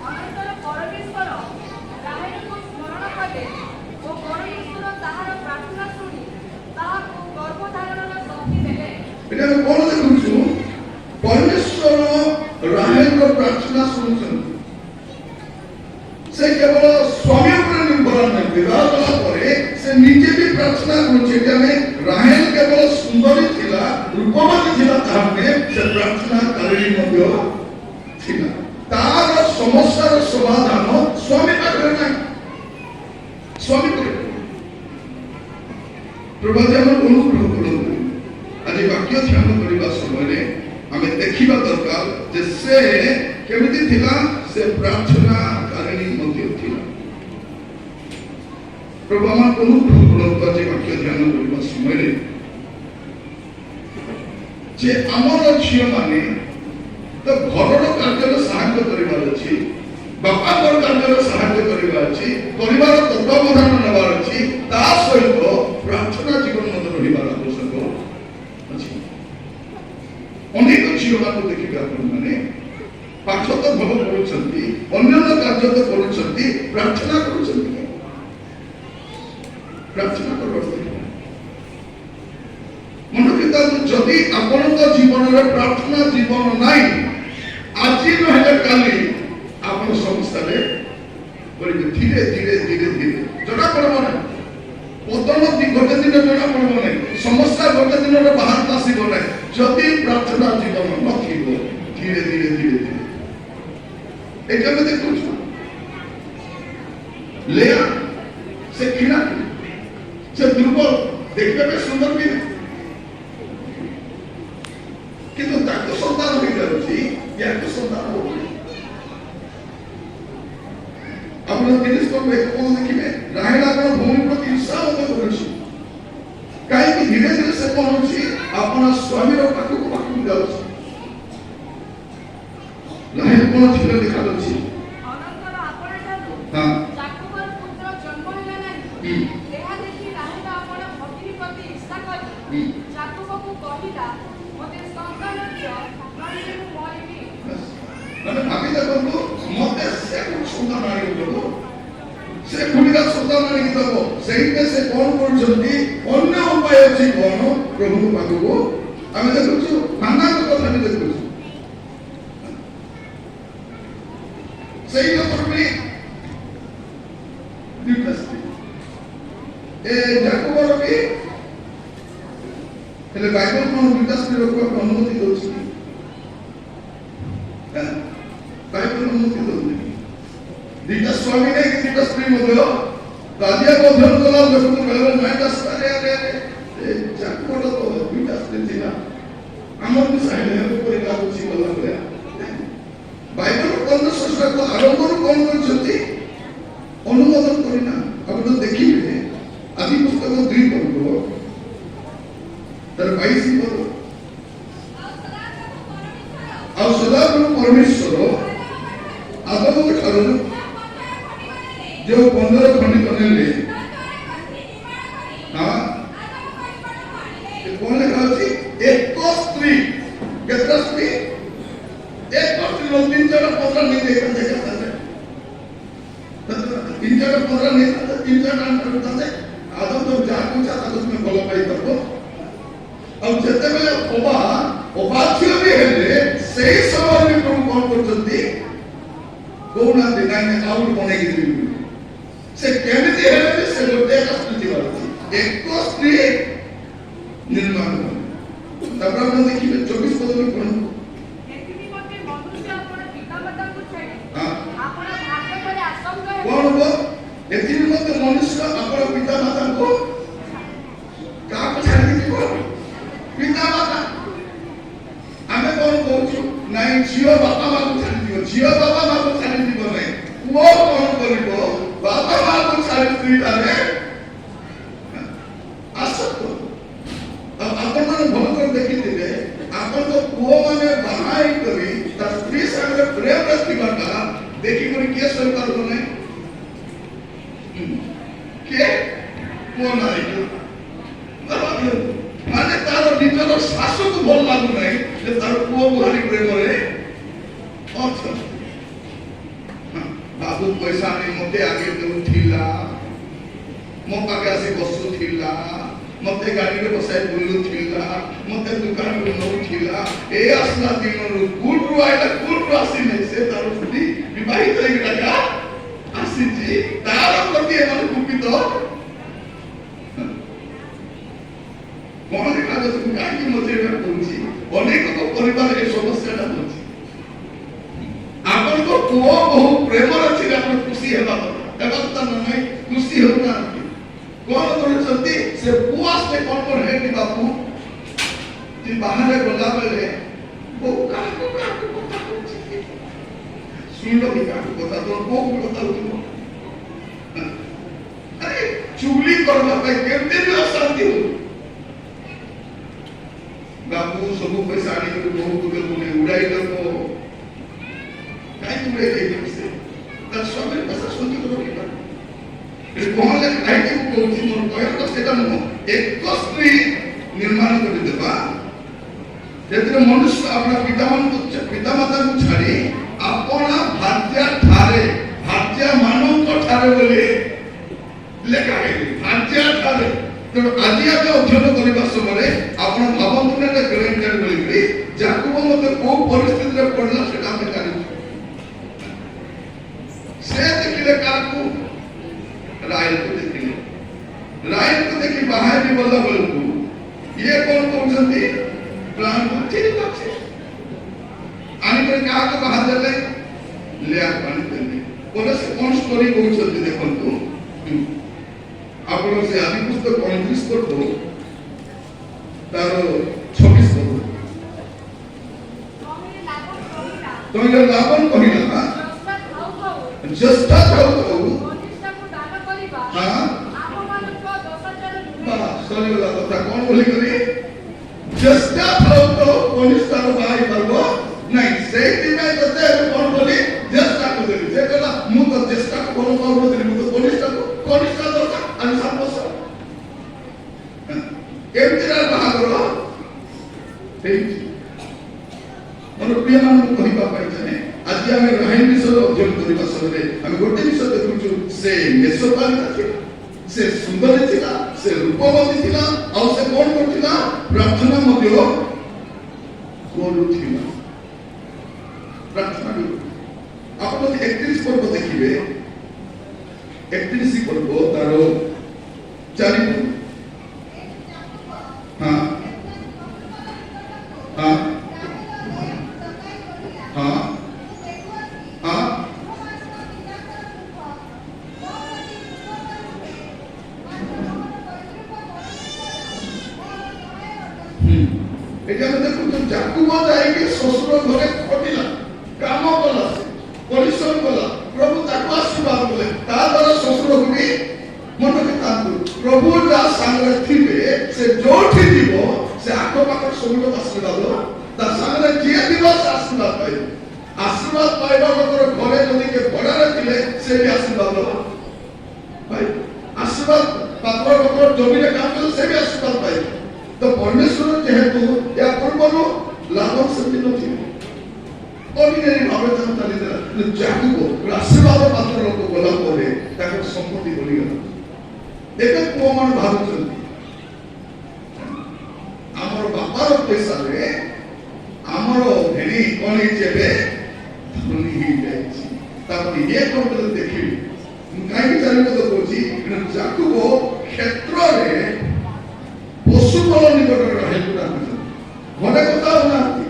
ଅନେକର ପରମେଶ୍ୱର ରାହେଲକୁ ସ୍ମରଣ କଲେ ଓ ପରମେଶ୍ୱର ତାହାର ପ୍ରାର୍ଥନା ଶୁଣି ତାହାକୁ ଗର୍ଭଧାରଣର ଶକ୍ତି ଦେଲେ এটা আমি কোন দেখুଛୁ পরমেশ্বর রাহেলର প্রার্থনা শুনুଛନ୍ତି সে কেবল স্বামী উপরে নির্ভর নয় বিবাহ কলা পরে সে নিজে भी প্রার্থনা করছে যে আমি রাহেল কেবল সুন্দরী ଥିଲା রূপবতী ଥିଲା তাহলে সে প্রার্থনা কারিণী ମଧ୍ୟ ଥିଲା তার সমস্যার সমাধান স্বামী পাখরে নাই স্বামী করে প্রভু যেমন অনুগ্রহ করন্তু আজ বাক্য ধ্যান করিবা সময়ে আমি দেখিবা দরকার যে সে কেমিতি ଥିଲା সে প্রার্থনা কারিণী ମଧ୍ୟ ଥିଲା প্রভু আমার অনুগ্রহ করন্তু আজ বাক্য ধ্যান করিবা সময়ে যে আমার ঝিও মানে তো ঘরর କାର୍ଯ୍ୟରେ ସାହାଯ୍ୟ କରିବାର ଅଛି ବାପାଙ୍କର କାର୍ଯ୍ୟରେ ସାହାଯ୍ୟ କରିବାର ପ୍ରାର୍ଥନା କରୁଛନ୍ତି କି? ପ୍ରାର୍ଥନା କରନ୍ତି। ମନେ ରଖିଥାନ୍ତୁ, ଯଦି ଆପଣଙ୍କ ଜୀବନରେ ପ୍ରାର୍ଥନା ଜୀବନ ନାହିଁ, ଆଜି ନହେଲେ କାଲି ଆପଣ ସମସ୍ୟାରେ ପଡ଼ିବେ। ଧୀରେ ଧୀରେ ଧୀରେ ଧୀରେ ଜଣା ପଡ଼ିବ ନାହିଁ, ପତନ ଗୋଟେ ଦିନ ଜଣା ପଡ଼ିବ ନାହିଁ, ସମସ୍ୟା ଗୋଟେ ଦିନରେ ବାହାରକୁ ଆସିବ ନାହିଁ। ଯଦି ପ୍ରାର୍ଥନା ଜୀବନ ନଥିବ, ଧୀରେ ଧୀରେ ଧୀରେ ଧୀରେ ଏଇଟା ଆମେ ଦେଖୁଛୁ। ଲେଆ ସେ କ୍ଷୀଣା, ସେ ଦୁର୍ବଳ, ଦେଖିବା ପାଇଁ ସୁନ୍ଦର ବି ନାହିଁ, କିନ୍ତୁ ତାକୁ ସନ୍ତାନ ହେଇଯାଉଛି, ୟାକୁ ସନ୍ତାନ ହଉନି। ଆପଣ ଜିନିଷ କଣ ଦେଖିବେ, ରାହେଲ ଆପଣ ଭୂମି ପ୍ରତି ଇର୍ଷା ମଧ୍ୟ କରୁଛି। କାହିଁକି? ଧୀରେ ଧୀରେ ସେ କଣ ହଉଛି, ଆପଣ ସ୍ୱାମୀର ପାଖକୁ ପାଖକୁ ଯାଉଛି। ରାହେଲ କଣ ଥିଲା ଦେଖାଯାଉଛି? ଅନନ୍ତର ଆପଣଠାରୁ ହଁ ଯାକୋବର ପୁତ୍ର ଜନ୍ମ ହେଲା ନାହିଁ। ଏହା ଦେଖି ରାହେଲ ଆପଣ ଭଗିନୀ ପ୍ରତି ଇର୍ଷା କରି ଯାକୋବକୁ କହିଲା, ମୋତେ ସନ୍ତାନ ଦିଅ, ନହେଲେ ମୁଁ ମରିବି। ମାନେ ଭାବି ଦେଖନ୍ତୁ, ମତେ ସେ ସନ୍ତାନ ଆଣିକି ଦେବ, ସେ ଖୁଡ଼ିର ସନ୍ତାନ ଆଣିକି ଦେବ। ସେଇଟା ସେ କଣ କରୁଛନ୍ତି, ଅନ୍ୟ ଉପାୟ ଅଛି କଣ ପ୍ରଭୁଙ୍କ ପାଖକୁ। ଆମେ ଦେଖୁଛୁ ହାନ୍ନାଙ୍କ କଥା ବି ଦେଖୁଛୁ, ସେଇ ଲୋକର ବି ଦୁଇଟା ସ୍ତ୍ରୀ, ଏ ଯାକୋବର ବି। ହେଲେ ବାଇବଲ କଣ ଦୁଇଟା ସ୍ତ୍ରୀ ରଖିବାକୁ ଅନୁମତି ଦଉଛି କି? ବାଇବଲ ଅନୁମତି ଦଉନି। ଦୁଇଟା ସ୍ୱାମୀ ନେଇକି ଦୁଇଟା ସ୍ତ୍ରୀ ମଧ୍ୟ ରାଜିଆକୁ ଅଧ୍ୟୟନ କଲା ଦେଖନ୍ତୁ, ବେଳେବେଳେ ମାଇଣ୍ଡ ଆସିପାରେ, ଆରେ ଯାକୋବର ତ ଦୁଇଟା ସ୍ତ୍ରୀ ଥିଲା, ଆମର ବି ସାଇଡ୍ କରି ଲାଗୁଛି ଗଲା ଭଳିଆ। ବାଇବଲ କଣ ସଂସ୍ଥାକୁ ଆରମ୍ଭରୁ କଣ କରିଛନ୍ତି, ଅନୁମୋଦନ କରିନା। ଆପଣ ଦେଖିବେ ଆଦି ପୁସ୍ତକ 2 ପର୍ବ ତାର 22 ପଦ, ଆଉ ସଦାପ୍ରଭୁ ପରମେଶ୍ୱର ଆଦମଙ୍କ ଠାରୁ ଯେଉଁ 15 ଖଣ୍ଡିକ ନେଲେ, କଣ ଲେଖା ଅଛି, ଏକ ସ୍ତ୍ରୀ, କେତେଟା ସ୍ତ୍ରୀ? एक लोग 3-4 15 नहीं देखा देखा था, 3-4 15 नहीं था, 3-4 आंसर था। आदम तो जा पूछा था उसमें बोला भाई करबो। अब जते बेले ओबाथियो भी हेले, सही समय में प्रभु कौन करछंती, कोना दिना में आउट बने गिरी से केमिति हेले से गोटे का स्थिति वाली एक स्त्री निर्माण। तब हम देखिए 24 पद में कौन कौन हो, एथिन मते मनुष्य अपन पिता माता को का छाड़ी दिबो, पिता माता आमे कौन कहू नाही, जियो बापा मां को छाड़ी दिबो, जियो बापा मां को छाड़ी दिबो नाही, वो कौन करिबो, बापा मां को छाड़ी दिबारे आसत। अब अपन मन भल कर देखिथिबे, अपन तो पुओ माने बाहाई करी त स्त्री संगे प्रेम रखिबाटा देखि करी के सरकार को नाही के कोन आई माने तार निजर शाशु को भल लागु नाही जे तार पुओ भारी प्रेम रे अच्छा बाबू पैसा नहीं मते आगे देउथिला, मो पाके आसी बसुथिला, मते गाड़ी रे बसाई बुलुथिला, मते दुकान रे नउथिला। ए असला दिन रो गुड रो आइला, गुड रो आसी नै से तार फुटी विवाहित होई गला आसी जी तार प्रति एमान कुपित कोन काज तुम काकी मते कहूची अनेक को परिवार ए समस्याटा होची। आपन को पुओ बहु प्रेम अछि, आपन खुशी हेबा एबा नहीं खुशी होना कौन करछंती से पुआस ले कौन है कि बापू जी बाहर गला बेले वो काको काको कथा होची, सुन लो कि काको कथा तो को कथा होची। अरे चुगली करबा पे केते भी अशांति हो, बापू सब पैसा आनी के बहुत के मुने उड़ाई दबो काई तुरे दे से तर सब पैसा सुनती तो की बात ए कोन ले काई के कोची मोर कहर तो सेटा न एक स्त्री निर्माण कर देबा जेते मनुष्य अपना पिता माता को छाड़ी अपना भाज्या ठारे भाज्या मानव को ଠାରେ ବୋଲି ଲେଖା ହେଇଛି ଭାର୍ଯ୍ୟା ଠାରେ। ତେଣୁ ଆଜି ଆମେ ଅଧ୍ୟୟନ କରିବା ସମୟରେ ଆପଣ ଭାବନ୍ତୁ ନା ଗ୍ରେଣ୍ଡ ବୋଲିକିରି ଯାକୁବ ମତେ କୋଉ ପରିସ୍ଥିତିରେ ପଡିଲା ସେଟା ଆମେ ଜାଣିଛୁ। ସେ ଦେଖିଲେ କାହାକୁ? ରାୟକୁ ଦେଖିଲେ। ରାୟକୁ ଦେଖି ବାହାରି ଗଲା ବେଳକୁ ଇଏ କଣ କହୁଛନ୍ତି? ପ୍ଲାନ୍ ଠିକ ଅଛି ଆଣିକରି କାହାକୁ ବାହାର ଦେଲେ? ଲିଆକୁ ଆଣିଦେଲେ। ପରେ ସେ କଣ ଷ୍ଟୋରି କହୁଛନ୍ତି ଦେଖନ୍ତୁ। ଆପଣ ସେ ଆଦି ପୁସ୍ତକ 29 ପଢୁ ତାର 26 ପଢୁ। ତମେ ଲାଭନ କହିଲା ନା ଜ୍ୟେଷ୍ଠ ଥାଉ ଥାଉ ସରିଗଲା କଥା। କଣ ବୋଲି କରି ଜ୍ୟେଷ୍ଠ ଥାଉ ଥାଉ କନିଷ୍ଠର ବାହାରି ପାରିବ ନାଇଁ। ସେଇଥିପାଇଁ ତତେ କଣ ବୋଲି ଜ୍ୟେଷ୍ଠକୁ ଦେଲି। ସେ କହିଲା ମୁଁ ତ ଜ୍ୟେଷ୍ଠକୁ ଭଲ ପାଉନଥିଲି, ମୁଁ ତ କନିଷ୍ଠକୁ। କନିଷ୍ଠ ଦରକାର ଆଉ 7 ବର୍ଷ କେମିତି ବାହାଘର ହେଇଛି। ମୋର ପ୍ରିୟ ମାନଙ୍କୁ କହିବା ପାଇଁ ଚାହେଁ ଆଜି ଆମେ ରାହେଲ ବିଷୟରେ ଅଧ୍ୟୟନ କରିବା ସମୟରେ ଆମେ ଗୋଟେ ବିଷୟ ଦେଖୁଛୁ। ସେ ମେଷପାଳିକା ଥିଲା, ସେ ସୁନ୍ଦରୀ ଥିଲା, ସେ ରୂପବତୀ ଥିଲା, ଆଉ ସେ କଣ କରୁଥିଲା? ପ୍ରାର୍ଥନା ମଧ୍ୟ କରୁଥିଲା। ପ୍ରାର୍ଥନା ଆପଣ 31 ପର୍ବ ଦେଖିବେ। 31 ପର୍ବ ତାର 4 ପଦ। ହଁ ହଁ ହଁ ହଁ ଏଠି ଆମେ ଦେଖୁଛୁ ଯାକୁବ ଯାଇକି ଶ୍ୱଶୁର ଘରେ ଖଟିଲା, କାମ କଲା, ପରିଶ୍ରମ କଲା, ପ୍ରଭୁ ତାକୁ ଆଶୀର୍ବାଦ କଲେ। ତା ଦ୍ୱାରା ଶ୍ୱଶୁରକୁ ବି ମନେ ରଖିଥାନ୍ତୁ ପ୍ରଭୁ ଯାହା ସାଙ୍ଗରେ ଥିବେ ସେ ଯୋଉଠି ଯିବ ସେ ଆଖପାଖରେ ସବୁଠୁ ଆଶୀର୍ବାଦ। ତା ସାଙ୍ଗରେ ଯିଏ ଥିବ ସେ ଆଶୀର୍ବାଦ ପାଇବ। ଆଶୀର୍ବାଦ ପାଇବା ଲୋକର ଘରେ ଯଦି କିଏ ଭଡ଼ାରେ ଥିଲେ ସେ ବି ଆଶୀର୍ବାଦ ପାଇବ। ଆଶୀର୍ବାଦ ପାତ୍ର ଲୋକର ଜମିରେ କାମ କଲେ ସେ ବି ଆଶୀର୍ବାଦ ପାଇବ। ତ ପରମେଶ୍ୱର ଯେହେତୁ ୟା ପୂର୍ବରୁ ଲାଭ ସେମିତି ନଥିବ, ଅର୍ଡିନାରୀ ଭାବେ ତାଙ୍କୁ ଚାଲିଥିଲା। ଯାକୁବ ଆଶୀର୍ବାଦ ପାତ୍ର ଲୋକ ଗଲା ପରେ ତାଙ୍କର ସମ୍ପତ୍ତି ବଢିଗଲା। ଏବେ ପୁଅମାନେ ଭାବୁଛନ୍ତି ଆମର ବାପାର ପଇସାରେ ଆମର ଭେଣୀ କଣ ହେଇଛି? ଏବେ ଧନୀ ହେଇଯାଇଛି। ତାପରେ ଇଏ କଣ କଲେ ଦେଖିବି। ମୁଁ କାହିଁକି ଜାଣିବାକୁ କହୁଛି? ଯାକୁବ କ୍ଷେତ୍ରରେ ପଶୁପଳ ନିକଟରେ ରହିବାକୁ ଡାକୁଛନ୍ତି। ଘରେ କଥା ହଉନାହାନ୍ତି।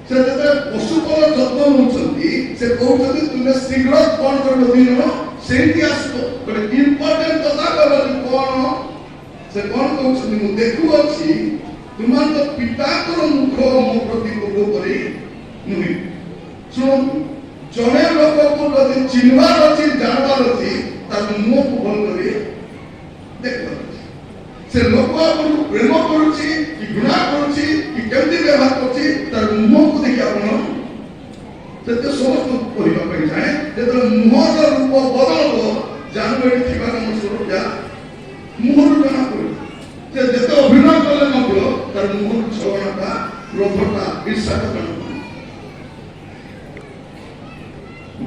ସେ ଯେତେବେଳେ ପଶୁପଳ ଯତ୍ନ ନେଉଛନ୍ତି ସେ କହୁଛନ୍ତି ତୁମେ ଶୀଘ୍ର କଣ କରିବ? ଦିନ ସେଇଠି ଆସିବ। ଗୋଟେ ଇମ୍ପୋର୍ଟାଣ୍ଟ କଥା କହିଲେ କଣ? ସେ କଣ କହୁଛନ୍ତି? ମୁଁ ଦେଖୁଅଛି ତୁମର ପିତାଙ୍କର ମୁଖ ମୋ ପ୍ରତି ପୂର୍ବ କରି ନୁହେଁ। ଶୁଣନ୍ତୁ, ଜଣେ ଲୋକକୁ ଯଦି ଚିହ୍ନିବାର ଅଛି, ଜାଣିବାର ଅଛି, ତାର ମୁହଁକୁ ଭଲ କରି ଦେଖିବାର ଅଛି। ସେ ଲୋକ ଆପଣଙ୍କୁ ପ୍ରେମ କରୁଛି କି ଘୃଣା କରୁଛି କି କେମିତି ବ୍ୟବହାର କରୁଛି, ତାର ମୁହଁକୁ ଦେଖି ଆପଣ ସେତେ ସମସ୍ତଙ୍କୁ କହିବା ପାଇଁ ଚାହେଁ। ଯେତେବେଳେ ମୁହଁର ରୂପ ବଦଳିବ ଜାଣିବ ଏଠି ଥିବା ଆମ ସୁରକ୍ଷା ମୁହଁରୁ ଜଣା ପଡିବ। ସେ ଯେତେ ଅଭିନୟ କଲେ ମଧ୍ୟ ତାର ମୁହଁରୁ ଛଳନାଟା, କ୍ରୋଧଟା, ଈର୍ଷାଟା ଜଣା ପଡିବ।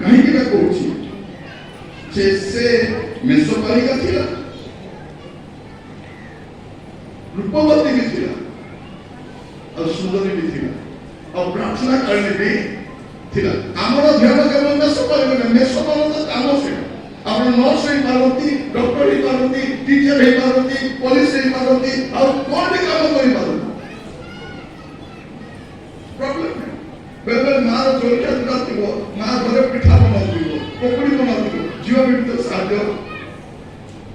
କାହିଁକି ନା କହୁଛି ଯେ ସେ ମେଷପାଳିକା ଥିଲା, ରୂପବତୀ ବି ଥିଲା, ଆଉ ସୁନ୍ଦରୀ ବି ଥିଲା, ଆଉ ପ୍ରାର୍ଥନା କାଳିନୀ ବି ଥିଲା। ଆମର ଧ୍ୟାନ କେବଳ ମେଷପାଳିକା। ମେଷପାଳିକା କାମ ସେଇଟା। ଆପଣ ନର୍ସ ହେଇପାରନ୍ତି, ଡକ୍ଟର ହେଇପାରନ୍ତି, ଟିଚର ହେଇପାରନ୍ତି, ପୋଲିସ ହେଇପାରନ୍ତି, ଆଉ କଣ ବି କାମ କରିପାରନ୍ତି। ପ୍ରୋବ୍ଲେମ ନାହିଁ। ବେଳେବେଳେ ମାର ଜଳଖିଆ ଯୋଉଟା ଥିବ, ମା ଘରେ ପିଠା ବନାଉଥିବ, ପକୁଡି ବନାଉଥିବ, ଝିଅ ବି ତ ସାହାଯ୍ୟ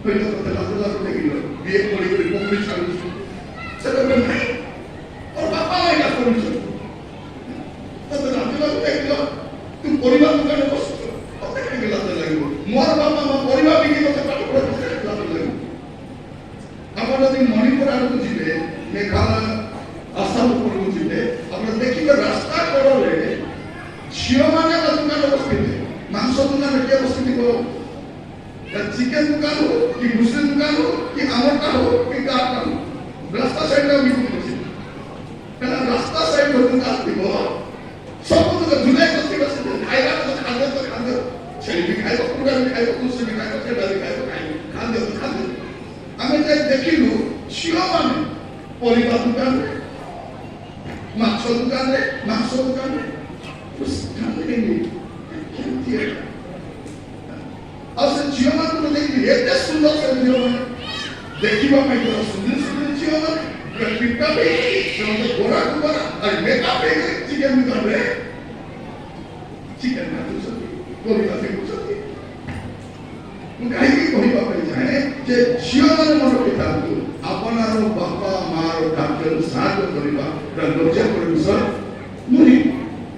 ହୋଇତ ତତେ ଲାଜ ଲାଜ ଦେଖିଲ ବିଏ ପଢିକରି ପକୁଡି ଛାଡୁଛୁ। ସେଟା ନାହିଁ। और बापा एका କରୁଛୁ ତତେ ଲାଜ ଲାଜ ଦେଖିଲ ତୁ ପରିବାର ଦୋକାନରେ ବସୁଛୁ, ତତେ କାହିଁକି ଲାଜ ଲାଗିବ? ମୋର ବାପା ମା ପରିବାର ବିକି ତତେ ପାଠ ପଢାଉଛନ୍ତି, ଲାଜ ଲାଗିବ। ଆପଣ ଯଦି ମଣିପୁର ଆଡକୁ ଯିବେ, ମେଘାଳୟ, ଆସାମକୁ ଯିବେ, ଆପଣ ଦେଖିବେ ରାସ୍ତା କଡ଼ରେ ଝିଅମାନେ ଦୋକାନ ବସିଥିବେ। ମାଂସ ଦୋକାନ କିଏ ବସିଥିବ? ଚିକେନ ଦୋକାନ ହଉ କି ମୁସଲିମ ଦୋକାନ ହଉ କି ଆମରଟା ହଉ କି କାରଟା ହଉ, ରାସ୍ତା ସାଇଡରେ ବିକ୍ରି ବସିଥିବ। କାରଣ ରାସ୍ତା ସାଇଡ ଦୋକାନ ଥିବ, ସବୁ ଝୁଲାଇ ବସିଥିବ। ଖାଇବା ଖାଦ୍ୟ ଛେଳି भी खाइब पूरा भी खाइब कुछ भी खाइब सेटा भी खाइब खाद्य आमे जाय देखिलु झियो माने परिबा दुकान माछ दुकान रे मांस दुकान रे उस खाने नहीं केमती है और से झियो माने देखि एते सुंदर से झियो माने देखिबा ପାଇଁ तो सुंदर सुंदर झियो माने पिटा पे से गोरा गोरा और मेकअप पे चिकन दुकान रे चिकन ना तो परिबा पे कुछ କାହିଁକି କହିବା ପାଇଁ ଚାହେଁ ଯେ ଝିଅମାନେ ମନ ରଖିଥାନ୍ତୁ ଆପଣର ବାପା ମାର କାର୍ଯ୍ୟରୁ ସାହାଯ୍ୟ କରିବା ଲଜ୍ଜାକର ବିଷୟ ନୁହେଁ।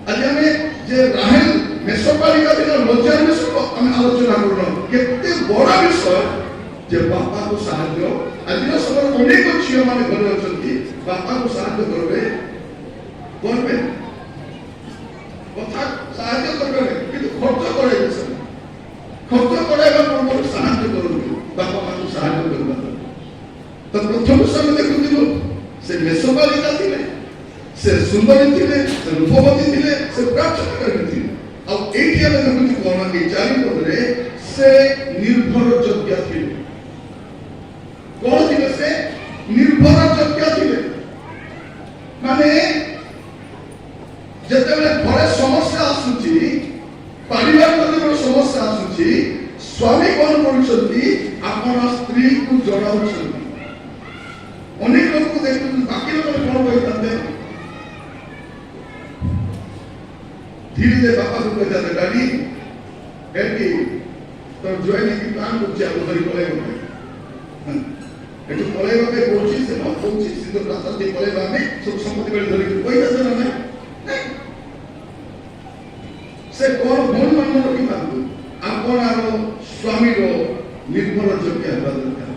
ଆଜି ଆମେ ଯେ ରାହେଲ ମେଷପାଳିକା ଦିନ ଲଜ୍ଜାର ବିଷୟ ଆମେ ଆଲୋଚନା କରୁନ କେତେ ବଡ଼ ବିଷୟ ଯେ ବାପାକୁ ସାହାଯ୍ୟ ଆଜିର ସମୟରେ ଅନେକ ଝିଅମାନେ ଘରେ ଅଛନ୍ତି ବାପାକୁ ସାହାଯ୍ୟ କରିବେ କଥା ସାହାଯ୍ୟ କରିବେ କିନ୍ତୁ ଖର୍ଚ୍ଚ କରାଇବେ ସେମାନେ ଖର୍ଚ୍ଚ କରାଇବା ପୂର୍ବରୁ ସାହାଯ୍ୟ କରନ୍ତୁ ବାପା ମାଙ୍କୁ ସାହାଯ୍ୟ କରିବା ତ ପ୍ରଥମ ସମୟ ଦେଖୁଥିଲୁ ସେ ମେଷପାଳିକା ଥିଲେ ସେ ସୁନ୍ଦରୀ ଥିଲେ ସେ ରୂପବତୀ ଥିଲେ ସେ ପ୍ରାଚୀନକାରୀ ଥିଲେ ଆଉ ଏଇଠି ଆମେ ଦେଖୁଛୁ କଣ ଏଇ ଚାରି ପଦରେ ସେ ନିର୍ଭର ଯୋଗ୍ୟ ଥିଲେ କଣ ଥିଲେ ସେ ନିର୍ଭର ଯୋଗ୍ୟ ଥିଲେ ମାନେ ଯେତେବେଳେ ଘରେ ସମସ୍ୟା ଆସୁଛି ପାରିବାରିକ ଜୀବନ ସମସ୍ୟା ଆସୁଛି ସ୍ୱାମୀ କଣ କରୁଛନ୍ତି ଆପଣ ସ୍ତ୍ରୀକୁ ଜଣାଉଛନ୍ତି ଅନେକ ଲୋକଙ୍କୁ ଦେଖୁଛନ୍ତି ବାକି ଲୋକମାନେ କଣ କହିଥାନ୍ତେ ଧୀରେ ଧୀରେ ବାପାକୁ କହିଥାନ୍ତେ ଡାଡି ଏଠି ତୋର ଜୟ ନେଇକି ପ୍ଲାନ୍ କରୁଛି ଆଉ ଧରି ପଳେଇବ ଏଠୁ ପଳେଇବା ପାଇଁ କହୁଛି ସେ ନ କହୁଛି ସିଧା ରାସ୍ତା ଦେଇ ପଳେଇବା ଆମେ ସବୁ ସମ୍ପତ୍ତି ବେଳେ ଧରିକି କହିଥାନ୍ତେ ନା ନାଇଁ से कौन भूल मन रखिथांतु आपनार स्वामीर निर्भर योग्य हेबा दरकार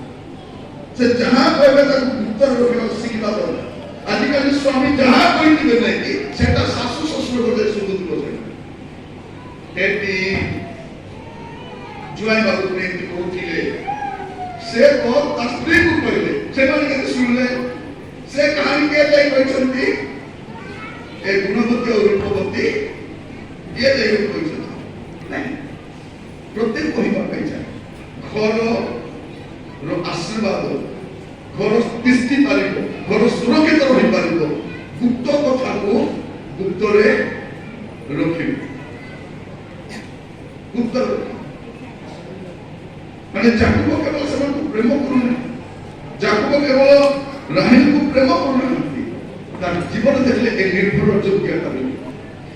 से जहां कहबे ताकु उत्तर रखिबा शिखिबा दरकार आजिकल स्वामी जहां कहिथिबे नै कि सेटा सासु ससुर गोटे सुबुद्धि छै एटी जुआई बाबू ने कहथिले से को स्त्री को कहले से माने के सुनले से कहानी के जाई कहछंती ए गुणवती और रूपवती ये देखो कोई नहीं प्रत्येक कहवा पाई जाए घर रो आशीर्वाद घर तिष्ठि पारिब घर सुरक्षित रही पारिब गुप्त कथा को गुप्त रे रखिब गुप्त माने जाकुब केवल समय को प्रेम करूना जाकुब केवल राहेल को प्रेम करूना तार जीवन देखले एक निर्भर योग्यता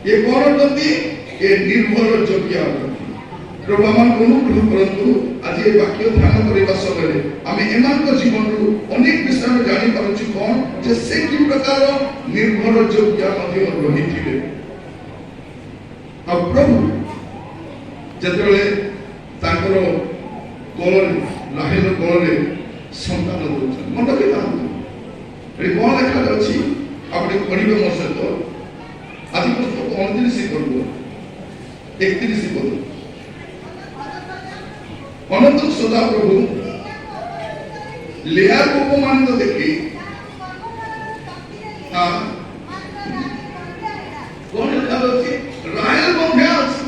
ये कौन होती ये निर्भर योग्य प्रभु मान अनुग्रह करंतु आज ये वाक्य ध्यान करबा समय आमे एमान को जीवन रु अनेक विषय में जानि पारुछु कोन जे से कि प्रकार निर्भर योग्य मध्य रही थिले अब प्रभु जतले ताकर कोलरे राहेल कोलरे संतान दोछन मन के तांतु रे कोन लेखा अछि आपने पढिबे मो सहित आदि पुस्तक 29 पर्व 31 पद अनंत सदा प्रभु लेया को अपमानित देखी हां कौन लिखा अछि राहेल बंध्या अछि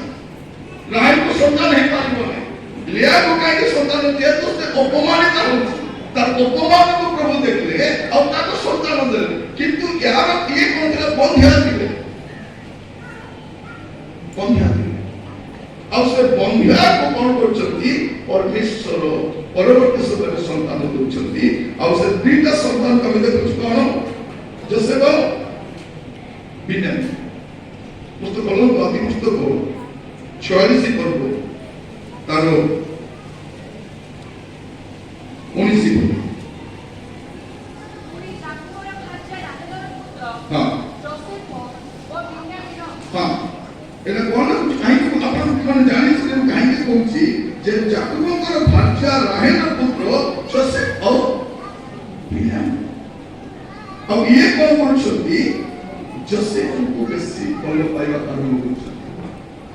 राहेल को संतान है पारिबो नै लेया को काहे संतान जे तो से अपमानित होछि तार अपमान को प्रभु देखले और ताको संतान देले किंतु यार ये कोन बंध्या दिले बंध्या और से बंध्या को कौन करछंती परमेश्वर परवर्ती समय संतान दोछंती और से दुईटा संतान कमे देखु कोन जोसेफ बिन्यामीन पुस्तक बोलो आदि पुस्तक 46 पर्व तारो 19 पर्व हां हां एना कोन काहे को अपन मन जानि से काहे के कहूची जे याकूबकर भार्या राहेल पुत्र जोसेफ और बिन्यामीन अब ये कौन करछंती जोसेफ को बेसी भल पाइबा कारण होछन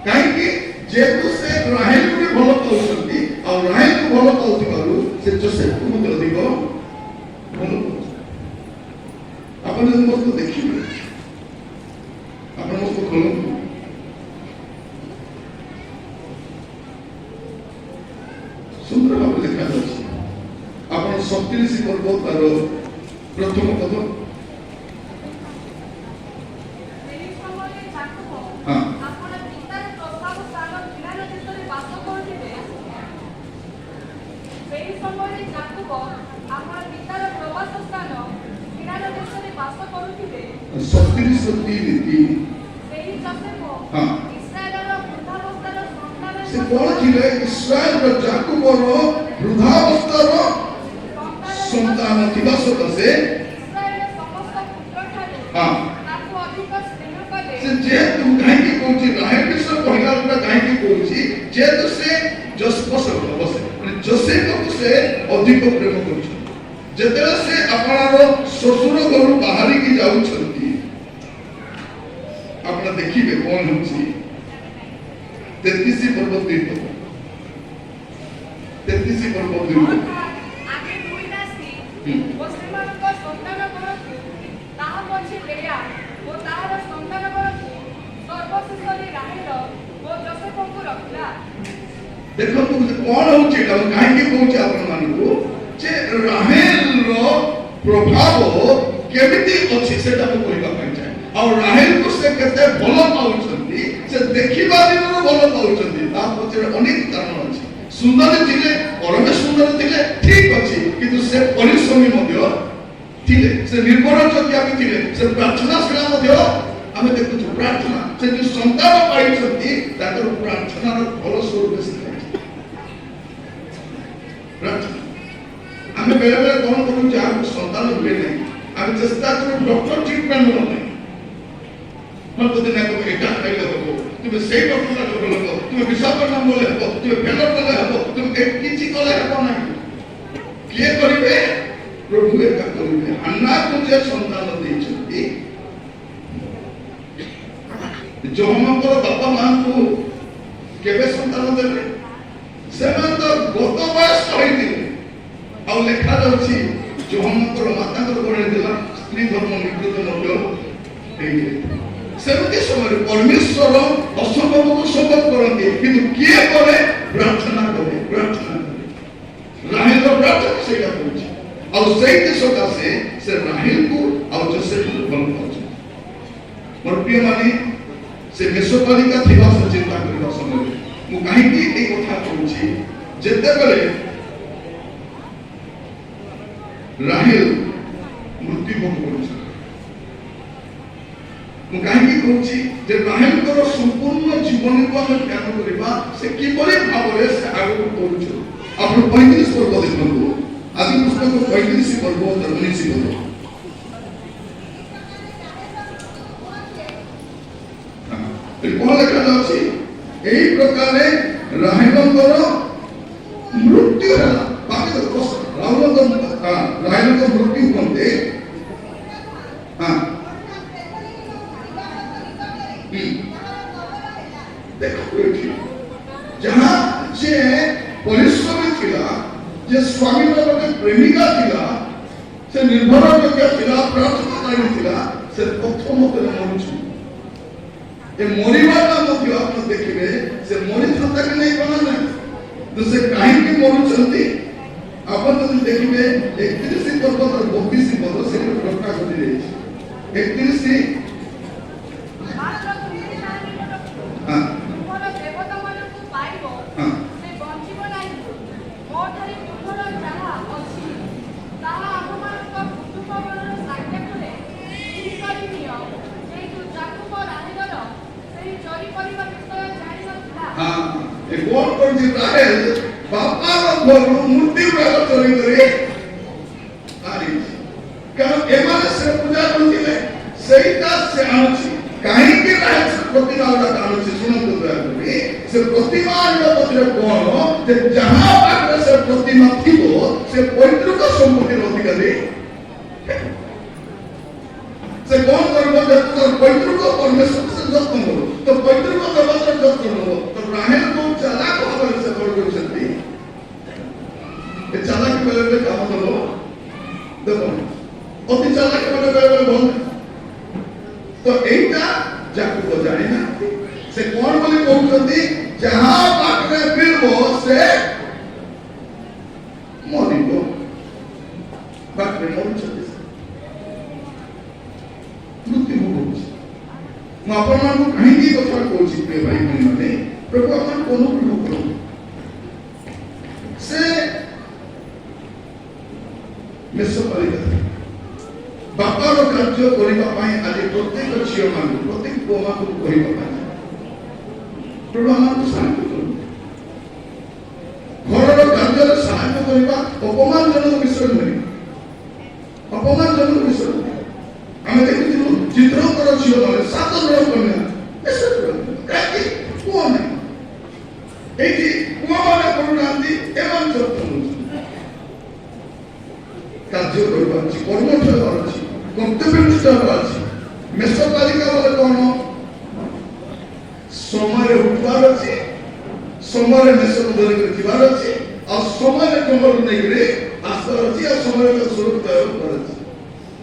काहे कि जेतु से राहेल को भल पाउछंती और राहेल को भल पाउथिबारु से जोसेफ को मत अधिक भल पाउछन अपन मस्त देखिबे अपन मस्त खोलो सुंदर भाव लिखा जाए आपण 37 पर्व तार प्रथम पद ସେହି ସମୟରେ ଯାକୋବ हाँ ଆପଣ ପିତାର ପ୍ରଭାବ ସ୍ଥାନ କିଣାନ ଦେଶରେ ବାସ କରୁଥିଲେ। ସେହି ସମୟରେ ଯାକୋବ ଆପଣ ପିତାର ପ୍ରବାସ ସ୍ଥାନ କିଣାନ ଦେଶରେ ବାସ କରୁଥିଲେ। 37:3 ସେହି ଯୋସେଫ हाँ ଇସ୍ରାଏଲର ବୃଦ୍ଧାବସ୍ଥାର ସନ୍ତାନ से कौन थिले इस्राएल रो जाकूबर वृद्धावस्थार संतान थिबा सकाशे ଇସ୍ରାଏଲର ସମସ୍ତ ପୁତ୍ରଠାରୁ हाँ ତାକୁ ଅଧିକ ସ୍ନେହ କଲେ। से जे तू काहे की कहूची राहेल विषय पहिला रुटा काहे की कहूची जे तो से जोसेफ बसे माने जोसेफ को से अधिक प्रेम करछ जेतेला से आपनारो ससुर घर बाहरी की जाउछंती आपना देखिबे कोन होची 33 पर्व 2 33 पर्व 2 ଆଗେ ଦୁଇ ଦାସୀ ଓ ସେମାନଙ୍କ ସନ୍ତାନ ଘରକୁ ତାହା ପଛେ ଲେୟା ଓ ତାହାର ସନ୍ତାନ ଘରକୁ ସର୍ବଶେଷରେ ରାହେଲ ଓ ଯୋସେଫଙ୍କୁ ରଖିଲା। देखो तू कौन होची का काहे की कहूची आपन मानकु जे राहेल रो प्रभाव केमिति अछि सेटा को कहबा ପାଇଁ चाहे और राहेल को से केते भलो पाउछंती से देखिबा दिनरो भलो पाउछंती ता पछे अनेक कारण अछि सुंदर थिले परमे सुंदर थिले ठीक अछि किंतु से परिश्रमी मध्य थिले से निर्भर योग्य भी थिले से प्रार्थना सेवा मध्य आमे देखु प्रार्थना से जो संतान पाइछंती ताकर प्रार्थनार फल स्वरूप से प्रार्थना आमे बेले बेले कोन करू जे आप संतान मिले नहीं आमे चेष्टा करू डॉक्टर ट्रीटमेंट न नहीं मन तो दिन को एटा खाइले हो तुमे सेई डॉक्टर को बोलबो तुमे विशाख नाम बोले हो तुमे फेलर बोले हो तुमे एक किछि कोले हो नहीं किए करिवे प्रभु एका करिवे अन्ना को जे संतान देइछथि जो हमकर बापा मां को केबे संतान देले सेमान तो गत बयस होइतिले आ लेखा जाउछि जो हमकर माता को गणे दिला स्त्री धर्म निकृत मध्य हेइ सेमति समय परमेश्वर असंभव को संभव करते किंतु किए करे प्रार्थना करे राहेल प्रार्थना सेटा करूछि और सेई देशका से राहेल को और जोसेफ को भल पाउछ मोर प्रिय माने से मेसोपोटामिया थिबा से चिंता करबा समय मु काहे की ए कथा कहूछि जेते बेले राहेल मृत्यु भोग करूछि मु काहे की कहूछि जे राहेल को संपूर्ण जीवन को हम ध्यान करबा से किपरि भाबरे से आगु करूछु आपण 35 पर्व देखंतु आदि पुस्तक 35 पर्व 19 पर्व कौन लिखा जाउछि एही प्रकारे राहेलंकर मृत्यु होला बाकी तो कष्ट राहेलंकर मृत्यु होते हां देखो जहां जे परिश्रमी थिला जे स्वामी लोके प्रेमिका थिला से निर्भर योग्य थिला प्रार्थनाकारी थिला से प्रथम करे मनुष्य ये मरिबाटा मध्य आप देखिबे से मरि थाता के नहीं बना ना तो से काहे की मरुचंती आपण तो देखिबे 31 पर्व और 32 पर्व से प्रश्न करि रही 31 ମାତ୍ର ତୁମେ ଜାଣିବ हां ତୁମର ଦେବତାମାନଙ୍କୁ ପାଇବ हां ସେ ବଞ୍ଚିବ ନାହିଁ। ମୋଠାରେ ତୁମର ଯାହା ଅଛି ତାହା ଆମମାନଙ୍କ କୁଟୁମ୍ବର ସାକ୍ଷାତରେ କରି ନିଅ। ଯେହେତୁ ଯାକୋବ ରାହେଲର ସେହି ଚୋରି କରିବା ବିଷୟ ଜାଣିନଥିଲା। हां ए कोन कोन जी राहेल बापा रो घर मूर्ति बेला चोरी करे आरी कारण एमाने से पूजा करथिले सेईटा से आछि काहे के राहेल से प्रतिमा उडा आछि सुनंतु दयाकरी से प्रतिमा रो पत्र कोन जे जहां पाखरे से प्रतिमा थिबो से पवित्रक सम्पत्ति अधिकारी से कौन करबो जे तो पवित्रक परमेश्वर से जतन करो तो पवित्रक देवता जतन करो तो राहेल को चालाक भाବରେ से कर करछथि ए चालाक बेले काम दलो देखो अति चालाक बेले बोल तो एटा जाकूब जानि ना से कौन बोली कहउछथि जहां पाखरे मिलबो से ପାଖରେ ମରୁଛନ୍ତି, ମୃତ୍ୟୁଭୋଗ କରୁଛି। ମୁଁ ଆପଣମାନଙ୍କୁ କାହିଁକି କଥା କହୁଛି ପ୍ରିୟ ଭାଇ ଭଉଣୀମାନେ, ପ୍ରଭୁ ଆପଣ ଅନୁଗ୍ରହ କରନ୍ତୁ। ସେ ମେଷପାଳିକା ବାପାର କାର୍ଯ୍ୟ କରିବା ପାଇଁ ଆଜି ପ୍ରତ୍ୟେକ ଝିଅ ମାନଙ୍କୁ ପ୍ରତ୍ୟେକ ପୁଅ ମାନଙ୍କୁ କହିବା ପାଇଁ ପ୍ରଭୁ ଆମକୁ ସାହାଯ୍ୟ କରନ୍ତୁ। ଘରର କାର୍ଯ୍ୟରେ ସାହାଯ୍ୟ କରିବା ଅପମାନଜନକ ବିଷୟ ନୁହେଁ, ଅପମାନଜନକ ବିଷୟ ନୁହେଁ। ଆମେ ଦେଖିଥିଲୁ ଚିତ୍ରଙ୍କର ଝିଅମାନେ 7 ଜଣ କନ୍ୟା କାହିଁକି ପୁଅ ନାହିଁ, ଏଇଠି ପୁଅମାନେ କରୁନାହାନ୍ତି, ଏମାନେ ଯତ୍ନ ନେଉଛନ୍ତି। କାର୍ଯ୍ୟ କରିବାର ଅଛି, କର୍ମଠ ହେବାର ଅଛି, କର୍ତ୍ତବ୍ୟନିଷ୍ଠ ହେବାର ଅଛି। ମେଷପାଳିକା ବୋଲେ କଣ? ସମୟରେ ଉଠିବାର ଅଛି, ସମୟରେ ମେଷକୁ ଧରିକି ଯିବାର ଅଛି, ଆଉ ସମୟରେ କମରୁ ନେଇକରି ଆସିବାର ଅଛି, ଆଉ ସମୟରେ ସୁରକ୍ଷିତ ହେବାର ଅଛି।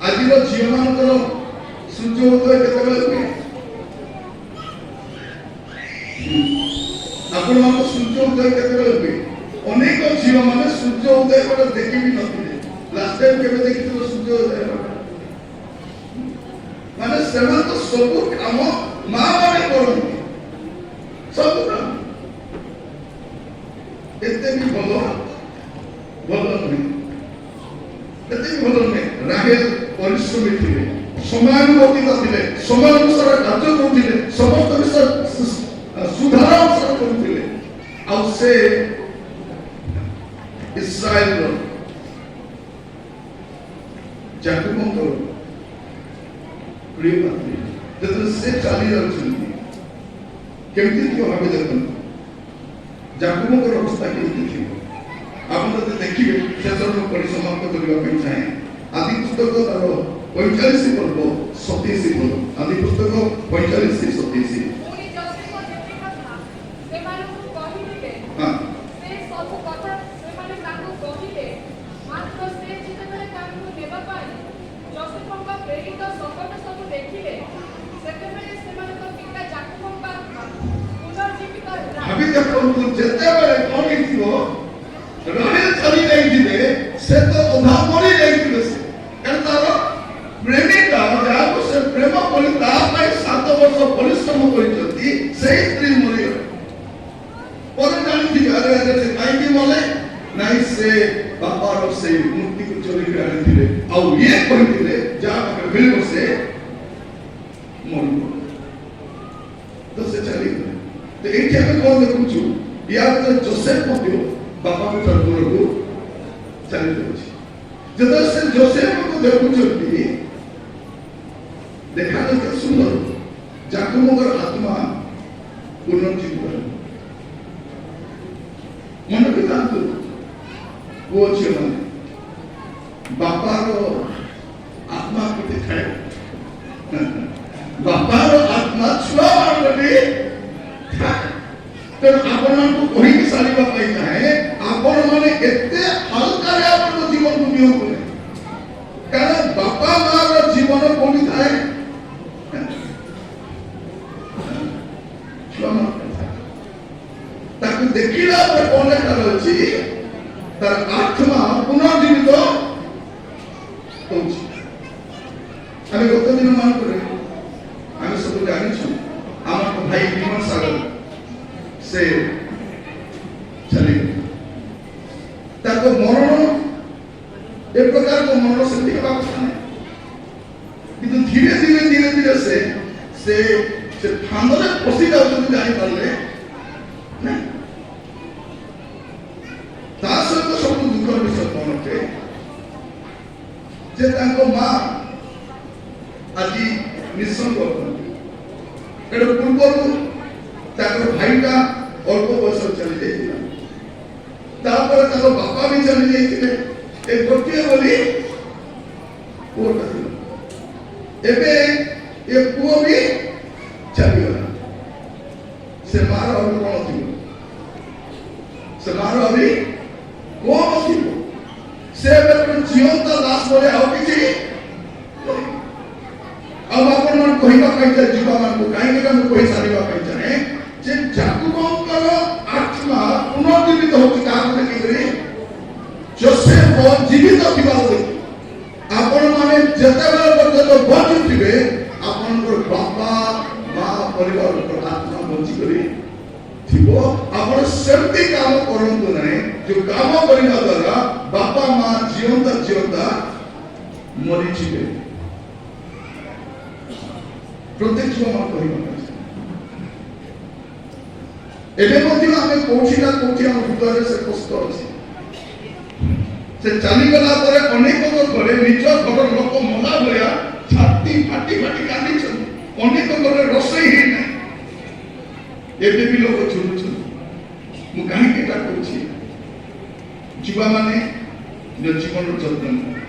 ଆଜିର ଝିଅ ମାନଙ୍କର ସୂର୍ଯ୍ୟ ଉଦୟ କେତେବେଳେ ହୁଏ? ଆପଣମାନଙ୍କ ସୂର୍ଯ୍ୟ ଉଦୟ କେତେବେଳେ ହୁଏ? ଅନେକ ଝିଅ ମାନେ ସୂର୍ଯ୍ୟ ଉଦୟ ଗୋଟେ ଦେଖିବି ନଥିଲେ। ଲାଷ୍ଟ ଟାଇମ କେବେ ଦେଖିଥିଲ ସୂର୍ଯ୍ୟ ଉଦୟ? ମାନେ ସେମାନେ ତ ସବୁ କାମ ମା ମାନେ କରନ୍ତି, ସବୁ କାମ। ଏତେ ବି ଭଲ ନୁହେଁ, ଏତେ ବି ଭଲ ନୁହେଁ। ରାହେଲ ପରିଶ୍ରମୀ ଥିଲେ, ସମୟାନୁବର୍ତ୍ତିତା ଥିଲେ, ସମୟ ଅନୁସାରେ କାର୍ଯ୍ୟ କରୁଥିଲେ, ସମସ୍ତ ବିଷୟ ସୁଧାର ଅନୁସାରେ କରୁଥିଲେ। ଆଉ ସେ ଇସ୍ରାଏଲର ଯାକବଙ୍କର ପ୍ରିୟ ପାତ୍ରୀ। ଯେତେବେଳେ ସେ ଚାଲି ଯାଉଛନ୍ତି କେମିତି ଥିବ ଭାବି ଦେଖନ୍ତୁ, ଯାକବଙ୍କର ଅବସ୍ଥା କେମିତି ଥିବ ଆପଣ ଯଦି ଦେଖିବେ। ଶେଷର ପରିସମାପ୍ତ କରିବା ପାଇଁ ଚାହେଁ ଆଦି ପୁସ୍ତକ ତାର 45 ପର୍ବ 27 ପଦ। ଆଦି ପୁସ୍ତକ 45 27। ପୁଣି ଯୋସେଫ ଯେତେ କଥା ସେମାନଙ୍କୁ କହିଲେ, ସେ ସବୁ କଥା ସେମାନେ ତାଙ୍କୁ କହିଲେ। ମାତ୍ର ସେ ଯେତେବେଳେ ତାଙ୍କୁ ନେବା ପାଇଁ ଯୋସେଫଙ୍କ ପ୍ରେରିତ ଶକଟ ସବୁ ଦେଖିଲେ, ସେତେବେଳେ ସେମାନଙ୍କ ପିତା ଯାକୋବଙ୍କ ଆତ୍ମା ପୁନର୍ଜୀବିତ ହେଲା। ଭାବି ଦେଖନ୍ତୁ, ଯେତେବେଳେ କଣ ହେଇଥିବ, ରାହେଲ ଚାଲି ଯାଇଥିବେ, ସେ ତ ଅଧା ମରି ଯାଇଥିବେ। ସେ କାରଣ ତାର ପ୍ରେମିକା ଯାହାକୁ ସେ ପ୍ରେମ କରି ତା ପାଇଁ 7 ବର୍ଷ ପରିଶ୍ରମ କରିଛନ୍ତି, ସେଇ ସ୍ତ୍ରୀ ମରିଗଲେ। ପରେ ଜାଣିଥିବେ ଆରେ ସେ କାହିଁକି ମଲେ? ନାଇଁ, ସେ ବାପାର ସେଇ ମୂର୍ତ୍ତିକୁ ଚୋରିକି ଆଣିଥିଲେ, ଆଉ ଇଏ କହିଥିଲେ ଯାହା ପାଖରେ ମିଳିବ ସେ ମରିବ, ତ ସେ ଚାଲିଗଲେ। ତ ଏଇଠି ଆମେ କଣ ଦେଖୁଛୁ? ୟା ଭିତରେ ଯୋସେଫ ମଧ୍ୟ ବାପାଙ୍କ ଦୂରକୁ ଚାଲି ଯାଉଛି। ଯେତେବେଳେ ସେ ଯୋସେଫକୁ ଦେଖୁଛନ୍ତି, ଦେଖାଯାଉଛି ସୁନ୍ଦର ଯାକୋବଙ୍କର ଆତ୍ମା ପୁନର୍ଜୀବିତ ହେଲା। ମନେ ରଖିଥାନ୍ତୁ ପୁଅ ଝିଅ ମାନେ, ବାପାର ଆତ୍ମା କେତେ ଥାଏ। ବାପାର ଆତ୍ମା ଛୁଆ ମାନଙ୍କଠି ଥାଏ। ତେଣୁ ଆପଣମାନଙ୍କୁ କହିକି ସାରିବା ପାଇଁ ଚାହେଁ, ଆପଣ ମାନେ ଏତେ ହାଲକାରେ ଆପଣଙ୍କ ଜୀବନକୁ ନିଅନ୍ତୁ ନାହିଁ। କାରଣ ବାପା ମାର ଜୀବନ କୋଉଠି ଥାଏ? ଛୁଆ ମାନଙ୍କ ତାକୁ ଦେଖିଲା ପରେ କଣ ଲେଖା ରହିଛି? ତାର ଆତ୍ମା ପୁନର୍ଜୀବିତ ହଉଛି। ଆମେ ଗତ ଦିନ ମାନଙ୍କରେ ଆମେ ସବୁ ଜାଣିଛୁ, ଆମର ଭାଇ ବିମଲ ସାଗର ସେ ଚାଲିଗଲେ। ତାଙ୍କ ମରଣ ଏ ପ୍ରକାର ମରଣ ସେମିତି ହେବା କଥା ନାହିଁ, କିନ୍ତୁ ଧୀରେ ଧୀରେ ସେ ଫାନ୍ଦରେ ପଶି ଯାଉଛନ୍ତି ଜାଣିପାରିଲେ ନା। ତା ସହିତ ସବୁଠୁ ଦୁଃଖର ବିଷୟ କଣ ଅଟେ ଯେ ତାଙ୍କ ମା ଆଜି ନିଃସଙ୍ଗ ଅଛନ୍ତି। ଏଟା ପୂର୍ବରୁ ତାଙ୍କର ଭାଇଟା ଅଳ୍ପ ବୟସରେ ଚାଲି ଯାଇଥିଲା, ତାପରେ ତାଙ୍କ ବାପା ବି ଚାଲି ଯାଇଥିଲେ। ଏ ଗୋଟିଏ ବୋଲି ପୁଅଟା ଥିଲା, ଏବେ ଏ ପୁଅ ବି ଚାଲିଗଲା। ସେ ମାର ଅଭି କଣ ଥିବ? ସେ ମାର ଅଭି କଣ ଥିବ? ସେ ଏବେ ଜିଅନ୍ତା ଦାସ ବୋଲେ ଆଉ କିଛି। ଆଉ ଆପଣ ମାନେ କହିବା ପାଇଁ ଚାहे ଯିବା ମାନଙ୍କୁ କାହିଁକି ମୁଁ କହି ସାରିବା ପାଇଁ ଚାହେଁ ଯେ ଯାକୋବଙ୍କର ଆତ୍ମା ପୁନର୍ଜୀବିତ ହଉଛି। କାହାକୁ ଦେଖିକରି? ଯୋସେଫ ଜୀବିତ ଥିବାର ଦେଖି ଦେଖିବେ ଆପଣଙ୍କର ବାପା ମା ପରିବାର ଆତ୍ମା ବଞ୍ଚି କରି ଥିବ। ଆପଣ ସେମିତି କାମ କରନ୍ତୁ ନାହିଁ ଯୋଉ କାମ କରିବା ଦ୍ୱାରା ବାପା ମା ଜିଅନ୍ତା ଜିଅନ୍ତା ମରିଯିବେ। ପ୍ରତ୍ୟେକ ଛୁଆ ମା କହିବା ଏବେ ମଧ୍ୟ ଆମେ କୋଉଠି ନା କୋଉଠି ଆମ ହୃଦୟରେ ସେ କଷ୍ଟ ଅଛି। ସେ ଚାଲିଗଲା ପରେ ଅନେକଙ୍କ ଘରେ ନିଜ ଘର ଲୋକ ମଲା ଭଳିଆ ଛାତି ଫାଟି ଫାଟି କାନ୍ଦିଛନ୍ତି। ଅନେକ ଘରେ ରୋଷେଇ ହେଇନାହିଁ। ଏବେ ବି ଲୋକ ଝୁରୁଛନ୍ତି। ମୁଁ କାହିଁକି ଏଟା କହୁଛି? ଯୁବାମାନେ ନିଜ ଜୀବନର ଯତ୍ନ ନେବେ।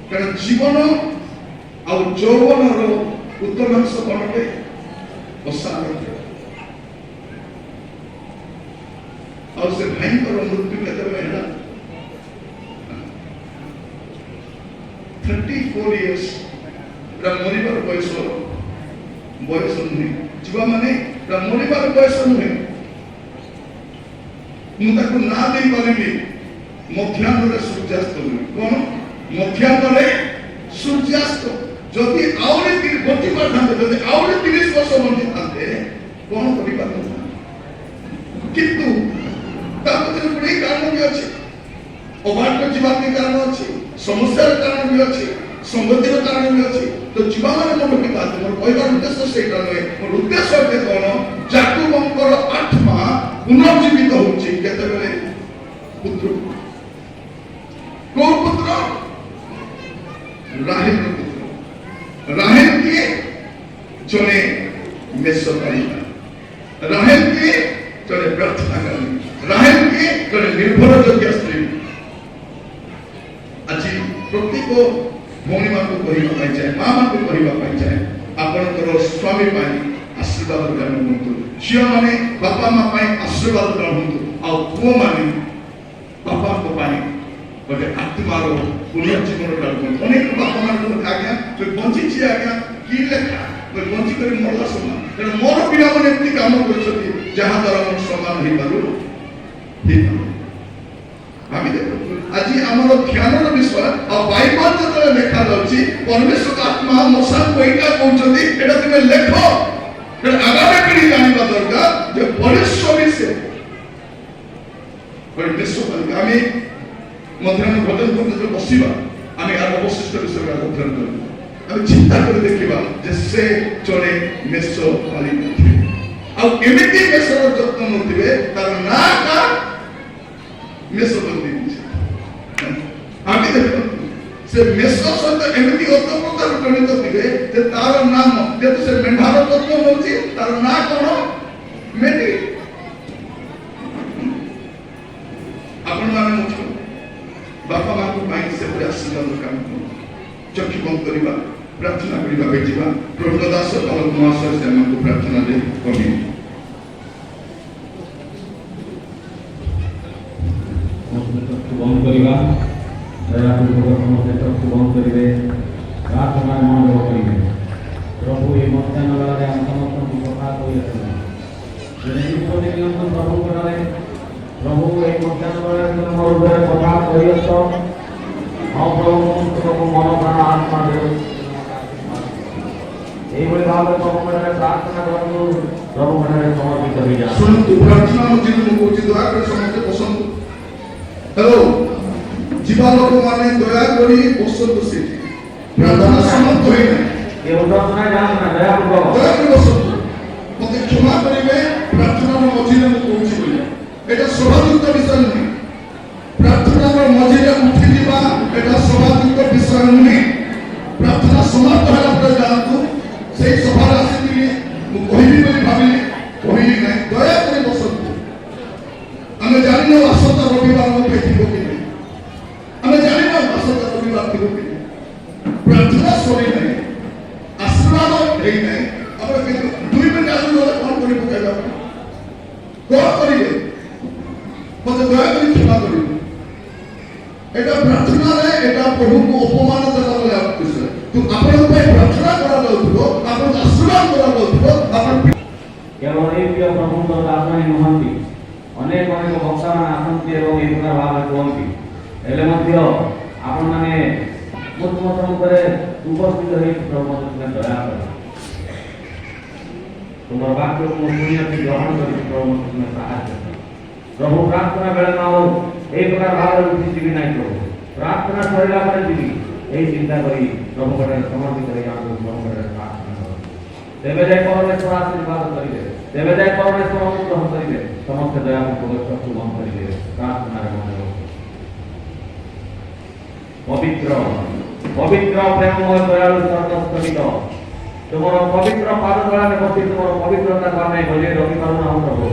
କାରଣ ଜୀବନ ଆଉ ଯୌବନର ଉତ୍ତରାଂଶ କଣ ଅଟେ? ଅସାର। ଆଉ ସେ ଭାଇଙ୍କର ମୃତ୍ୟୁ କେତେବେଳେ ହେଲା? 34 years। ଏଟା ମରିବାର ବୟସ ନୁହେଁ। ଯୁବାମାନେ ଏଟା ମରିବାର ବୟସ ନୁହେଁ। ମୁଁ ତାକୁ ନା ଦେଇପାରିବି ମଧ୍ୟାହ୍ନରେ ସୂର୍ଯ୍ୟାସ୍ତ। କଣ ମଧ୍ୟାହ୍ନରେ ସୂର୍ଯ୍ୟାସ୍ତ? ଯଦି ଆହୁରି ବଞ୍ଚି ପାରିଥାନ୍ତେ, ଯଦି ଆହୁରି 30 ବର୍ଷ ବଞ୍ଚିଥାନ୍ତେ କଣ କରିପାରିଥାନ୍ତେ? କିନ୍ତୁ ତା ପଛରେ ଗୋଟେ କାରଣ ବି ଅଛି। ଅଭାବ ଯିବାର ବି କାରଣ ଅଛି, ସମସ୍ୟାର କାରଣ ବି ଅଛି, ସଂଗତିର କାରଣ ବି ଅଛି। ତ ଯୁବାମାନେ ମନ ପିତାନ୍ତି। ମୋର କହିବାର ଉଦ୍ଦେଶ୍ୟ ସେଇଟା ନୁହେଁ। ମୋର ଉଦ୍ଦେଶ୍ୟ ଅଟେ କଣ? ଯାକୁବଙ୍କର ଆତ୍ମା ପୁନର୍ଜୀବିତ ହଉଛି କେତେବେଳେ? ପୁତ୍ର। କୋଉ ପୁତ୍ର? ରାହେଲର ପୁତ୍ର। ରାହେଲ କିଏ? ଜଣେ ମେଷପାଳିକା। ରାହେଲ କିଏ? ଜଣେ ପ୍ରାର୍ଥନାକାରୀ। ରାହେଲ କିଏ? ଜଣେ ନିର୍ଭରଯୋଗ୍ୟ ସ୍ତ୍ରୀ। ଆଜି ପ୍ରତ୍ୟେକ ଭଉଣୀ ମାନଙ୍କୁ କହିବା ପାଇଁ ଚାହେଁ, ମା ମାନଙ୍କୁ କହିବା ପାଇଁ ଚାହେଁ, ଆପଣଙ୍କର ସ୍ୱାମୀ ପାଇଁ ଆଶୀର୍ବାଦ ଗ୍ରହଣ କରନ୍ତୁ। ଝିଅମାନେ ବାପା ମା ପାଇଁ ଆଶୀର୍ବାଦ ଗ୍ରହଣ କରନ୍ତୁ। ଆଉ ପୁଅମାନେ ବାପାଙ୍କ ପାଇଁ ଗୋଟେ ଆତ୍ମାର ପୁନର୍ଜୀବନ କରନ୍ତୁ। ଅନେକ ବାପା ମାନଙ୍କୁ ଆଜ୍ଞା ବଞ୍ଚିଛି ଆଜ୍ଞା କି ଲେଖା ବଞ୍ଚି କରି ମରଲା ସମାନ। ତେଣୁ ମୋର ପିଲାମାନେ ଏମିତି କାମ କରୁଛନ୍ତି ଯାହା ଦ୍ୱାରା ମୋର ସମାନ ହେଇପାରୁ। ଭାବି ଦେଖନ୍ତୁ ଆଜି ଆମର ଧ୍ୟାନର ବିଷୟ ଆଉ ବାଇବଲ ଯେତେବେଳେ ଲେଖା ଯାଉଛି ପରମେଶ୍ୱର ଆତ୍ମା ମଶାଙ୍କୁ ଏଇଟା କହୁଛନ୍ତି ଏଇଟା ତୁମେ ଲେଖ। ଆଗାମୀ ପିଢି ଜାଣିବା ଦରକାର ଯେ ପରିଶ୍ରମୀ ସେ ଆମେ ମଧ୍ୟାହ୍ନ ଭୋଜନ ଯେତେବେଳେ ବସିବା ଆମେ ଆର ଅବଶିଷ୍ଟ ବିଷୟରେ ଅଧ୍ୟୟନ କରିବା। ଆମେ ଚିନ୍ତା କରି ଦେଖିବା ଯେ ସେ ଜଣେ ମେଷ ପାଳିକା ଥିଲେ। ଆଉ ଏମିତି ମେଷର ଯତ୍ନ ନେଉଥିବେ ତାର ନାଁ କା ମେଷ ଦେଇଛି। ଆମେ ଦେଖନ୍ତୁ ସେ ମେଷ ସହିତ ଏମିତି ଅତପ୍ରତାର ଜଡ଼ିତ ଥିବେ ଯେ ତାର ନାମ ଯେହେତୁ ସେ ମେଣ୍ଢାର ଯତ୍ନ ନେଉଛି ତାର ନାଁ କଣ? ମେଣ୍ଢି। ଆପଣମାନେ ମଧ୍ୟ ବାପା ମାଙ୍କ ପାଇଁ ସେପରି ଆଶୀର୍ବାଦ କାମ କରନ୍ତୁ। ଚକ୍ଷୁ ବନ୍ଦ କରିବା, ପ୍ରାର୍ଥନା କରିବା ପାଇଁ ଯିବା। ପ୍ରଭୁ ଦାସ ପାଲକ ମହାଶୟ ସେମାନଙ୍କୁ ପ୍ରାର୍ଥନାରେ କହିବେ। ଚକ୍ଷୁ ବନ୍ଦ କରିବା। ଦୟାପୂର୍ବକ ସମସ୍ତେ ଚକ୍ଷୁ ବନ୍ଦ କରିବେ। ପ୍ରାର୍ଥନା ମନୋଯୋଗ କରିବେ। ପ୍ରଭୁ ଏ ମଧ୍ୟାହ୍ନ ବେଳାରେ ଆମ ସମସ୍ତଙ୍କୁ କଥା କହିଆସିବେ। ନିଷ୍ପତ୍ତି ନିଅନ୍ତୁ ପ୍ରଭୁଙ୍କ ନାମରେ। ପ୍ରଭୁ ଏ ମଧ୍ୟାହ୍ନ ବେଳାରେ ମୋ ହୃଦୟରେ କଥା କହିଆସ। ହଁ ପ୍ରଭୁ ସବୁ ମନ ପ୍ରାଣ ଆତ୍ମା ଦେଉ। এইভাবে ভাবে প্রভুকে প্রার্থনা করନ୍ତୁ। প্রভুকে সমর্পিত হয়ে যাও। শুনନ୍ତୁ ପ୍ରାର୍ଥନା ମଧ୍ୟରେ ମୁଁ କହୁଛି ଦୟାକରି ସମସ୍ତେ ବସନ୍ତୁ। ହ୍ୟାଲୋ ଯିବା ଲୋକମାନେ ଦୟାକରି ବସନ୍ତୁ ସେଠି। ପ୍ରାର୍ଥନା ସମାପ୍ତ ହୋଇନାହିଁ। ଏ ଉଦାହରଣ ଯାଆନ୍ତୁ ନା ଦୟାପୂର୍ବକ ଦୟାକରି ବସନ୍ତୁ। ମୋତେ କ୍ଷମା କରିବେ ପ୍ରାର୍ଥନାର ମଝିରେ ମୁଁ କହୁଛି ବୋଲି। এটা স্বাভাবিক বিষয় নয়। প্রার্থনার মঝিরে উঠি যাওয়া এটা স্বাভাবিক বিষয় নয়। প্রার্থনা সমাপ্ত হওয়ার পরে যাআন্তু সেই সভার আসিলি ମୁଁ କହିବି ବୋଲି ଭାବିଲି କହିଲି ନାହିଁ। ଦୟାକରି ବସନ୍ତୁ। ଆମେ ଜାଣିନୁ ଆସନ୍ତା ରବିବାର ମୋତେ ଥିବ କି ନାହିଁ। ଆମେ ଜାଣିନୁ ଆସନ୍ତା ରବିବାର ଥିବ କି ନାହିଁ। ପ୍ରାର୍ଥନା ସରି ନାହିଁ, ଆଶୀର୍ବାଦ ହେଇ ନାହିଁ। ଆପଣ କିନ୍ତୁ 2 ମିନିଟ୍ ଆଗରୁ ଗଲେ କ'ଣ କରି ପକାଇବେ? କ'ଣ କରିବେ? ମୋତେ ଦୟାକରି କ୍ଷମା କରିବେ। এটা প্রার্থনারে এটা প্রভুকে অপমান দেওয়া বলে বিষয়। তো আপনার ପାଇଁ প্রার্থনা କରାଯାଉଥିବ, ଆପଣଙ୍କୁ ଆଶୀର୍ବାଦ କରାଯାଉଥିବ। ଆପଣ କେବଳ ଏହି ପ୍ରିୟ ପ୍ରଭୁଙ୍କ ଦାସ ହିଁ ନୁହନ୍ତି, ଅନେକ ଅନେକ ବକ୍ତାମାନେ ଆସନ୍ତି ଏବଂ ଏହି ପ୍ରକାର ଭାବରେ କୁହନ୍ତି। ହେଲେ ମଧ୍ୟ ଆପଣମାନେ ମୁଁ ତୁମ ସମ୍ମୁଖରେ ଉପସ୍ଥିତ ହୋଇ ପ୍ରଭୁ ମୋତେ ତୁମେ ଦୟା କର। ତୁମର ବାକ୍ୟକୁ ମୁଁ ଶୁଣିବାକୁ ଗ୍ରହଣ କରି ପ୍ରଭୁ ମୋତେ ତୁମେ ସାହାଯ୍ୟ କର। ପ୍ରଭୁ ପ୍ରାର୍ଥନା ବେଳେ ମୁଁ ଆଉ ଏହି ପ୍ରକାର ଭାବରେ ଉଠି ଯିବି ନାହିଁ ପ୍ରଭୁ। ପ୍ରାର୍ଥନା ସରିଲା ପରେ ଯିବି ଏହି ଚିନ୍ତା କରି ପ୍ରଭୁ ପାଖରେ ସମର୍ପିତ କରି ଆମକୁ ପ୍ରଭୁ ପାଖରେ ପ୍ରାର୍ଥନା କର। ତେବେ ଯାଇ ପରମେଶ୍ୱର ଆଶୀର୍ବାଦ କରିବେ, ତେବେ ଯାଇ ପରମେଶ୍ୱର ଅନୁଗ୍ରହ କରିବେ, ସମସ୍ତେ ଦୟାପୂର୍ବକ ଚକ୍ଷୁ ବନ୍ଦ କରିବେ। ପ୍ରାର୍ଥନାରେ ମନେ ରଖ। ପବିତ୍ର ପବିତ୍ର ପ୍ରେମମୟ ଦୟାଳୁ ସର୍ବସ୍ତବିତ ତୁମର ପବିତ୍ର ପାଦ ତଳରେ ବସି ତୁମର ପବିତ୍ରତାକୁ ଆମେ ବଜାଇ ରଖିପାରୁନାହୁଁ ପ୍ରଭୁ।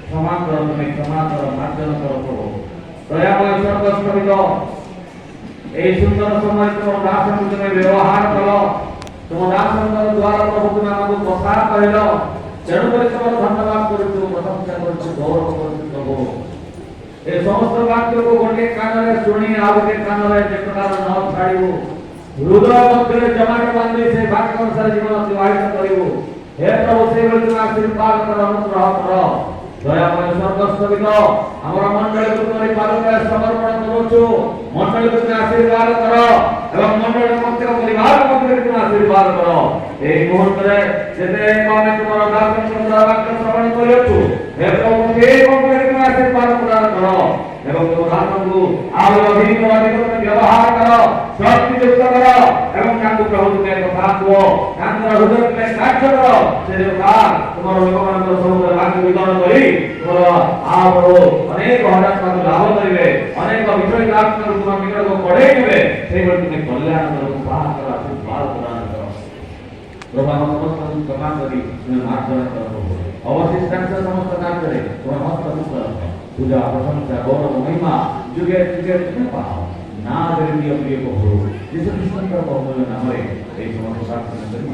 କ୍ଷମା କର, ତୁମେ କ୍ଷମା କର, ମାର୍ଜନ କର ପ୍ରଭୁ। ଦୟାମୟ ସର୍ବସ୍ତବିତ এই সুন্দর সময় তোমার দাসকে তুমি ব্যবহার কর। তোমার দাসଙ୍କର দ্বারা প্রভু তুমি আমাকে প্রসার করিল। তেণু করে তোমার ধন্যবাদ করুଛୁ, প্রশংসা করুଛୁ, গৌরব করুଛୁ প্রভু। এই সমস্ত বাক্যକୁ ଗୋଟିଏ କାନରେ ଶୁଣି ଆଉ ଗୋଟିଏ କାନରେ ଯେ ପ୍ରକାର ନ ଛାଡ଼ିବୁ, ହୃଦୟ ମଧ୍ୟରେ ଜମାଟ ବାନ୍ଧି ସେ ବାକ୍ୟ ଅନୁସାରେ ଜୀବନ ଅତିବାହିତ କରିବୁ। ହେ ପ୍ରଭୁ ସେଇଭଳି ତୁମେ ଆଶୀର୍ବାଦ କର, ଅନୁଗ୍ରହ କର। ଦୟାମୟ ସର୍ବସ୍ତବିତ ଆମର ମଣ୍ଡଳୀକୁ ତୁମରି ପାଦତଳେ ସମର୍ପଣ କରୁଛୁ। ମଣ୍ଡଳୀକୁ ତୁମେ ଆଶୀର୍ବାଦ କର ଏବଂ ମଣ୍ଡଳୀ ପ୍ରତ୍ୟେକ ପରିବାର ମଧ୍ୟରେ ତୁମେ ଆଶୀର୍ବାଦ କର। ଏହି ମୁହୂର୍ତ୍ତରେ ଯେତେ ଆମେ ତୁମର ଦାସଙ୍କ ବାକ୍ୟ ଶ୍ରବଣ କରିଅଛୁ, ହେ ପ୍ରଭୁ ସେହି ମଧ୍ୟରେ ତୁମେ ଆଶୀର୍ବାଦ ପ୍ରଦାନ କର ଏବଂ ତୁମ ଦାସଙ୍କୁ ଆହୁରି ଅଧିକ ତୁମେ ବ୍ୟବହାର କର, ଶକ୍ତିଯୁକ୍ତ କର ଏବଂ ତାଙ୍କୁ ପ୍ରଭୁ ତୁମେ କଥା କୁହ, ତାଙ୍କର ହୃଦୟ ତୁମେ ସାହାଯ୍ୟ କର। ସେ ତୁମର ଲୋକମାନଙ୍କର ସବୁବେଳେ ବାକ୍ୟ ବିତରଣ କରି ତୁମର ଆଉ ପ୍ରଭୁ ଅନେକ ହଠାତ୍ ଲାଭ କରିବେ, ଅନେକ ବିଷୟ ଆତ୍ମାକୁ ତୁମ ନିକଟକୁ ପଢ଼େଇ ନେବେ। ସେଇଭଳି ତୁମେ କଲ୍ୟାଣ କର, ସାହାଯ୍ୟ କର, ଆଶୀର୍ବାଦ ପ୍ରଦାନ କର। ପ୍ରଭୁ ଆମ ସମସ୍ତଙ୍କୁ କ୍ଷମା କରି ତୁମେ ମାର୍ଜନ କର ପ୍ରଭୁ। ଅବଶିଷ୍ଟାଂଶ ସମସ୍ତ କାର୍ଯ୍ୟରେ ତୁମର ହସ୍ତମୁଖ ରଖ। ପୂଜା, ପ୍ରଶଂସା, ଗୌରବ, ମହିମା ଯୁଗେ ଯୁଗେ ତୁମେ ପାଅ। ନା ଦେବି ପ୍ରିୟ ପ୍ରଭୁ ଯୀଶୁ ଖ୍ରୀଷ୍ଟଙ୍କର ବହୁମୂଲ୍ୟ ନାମରେ ଏହି ସମସ୍ତ ପ୍ରାର୍ଥନା କରି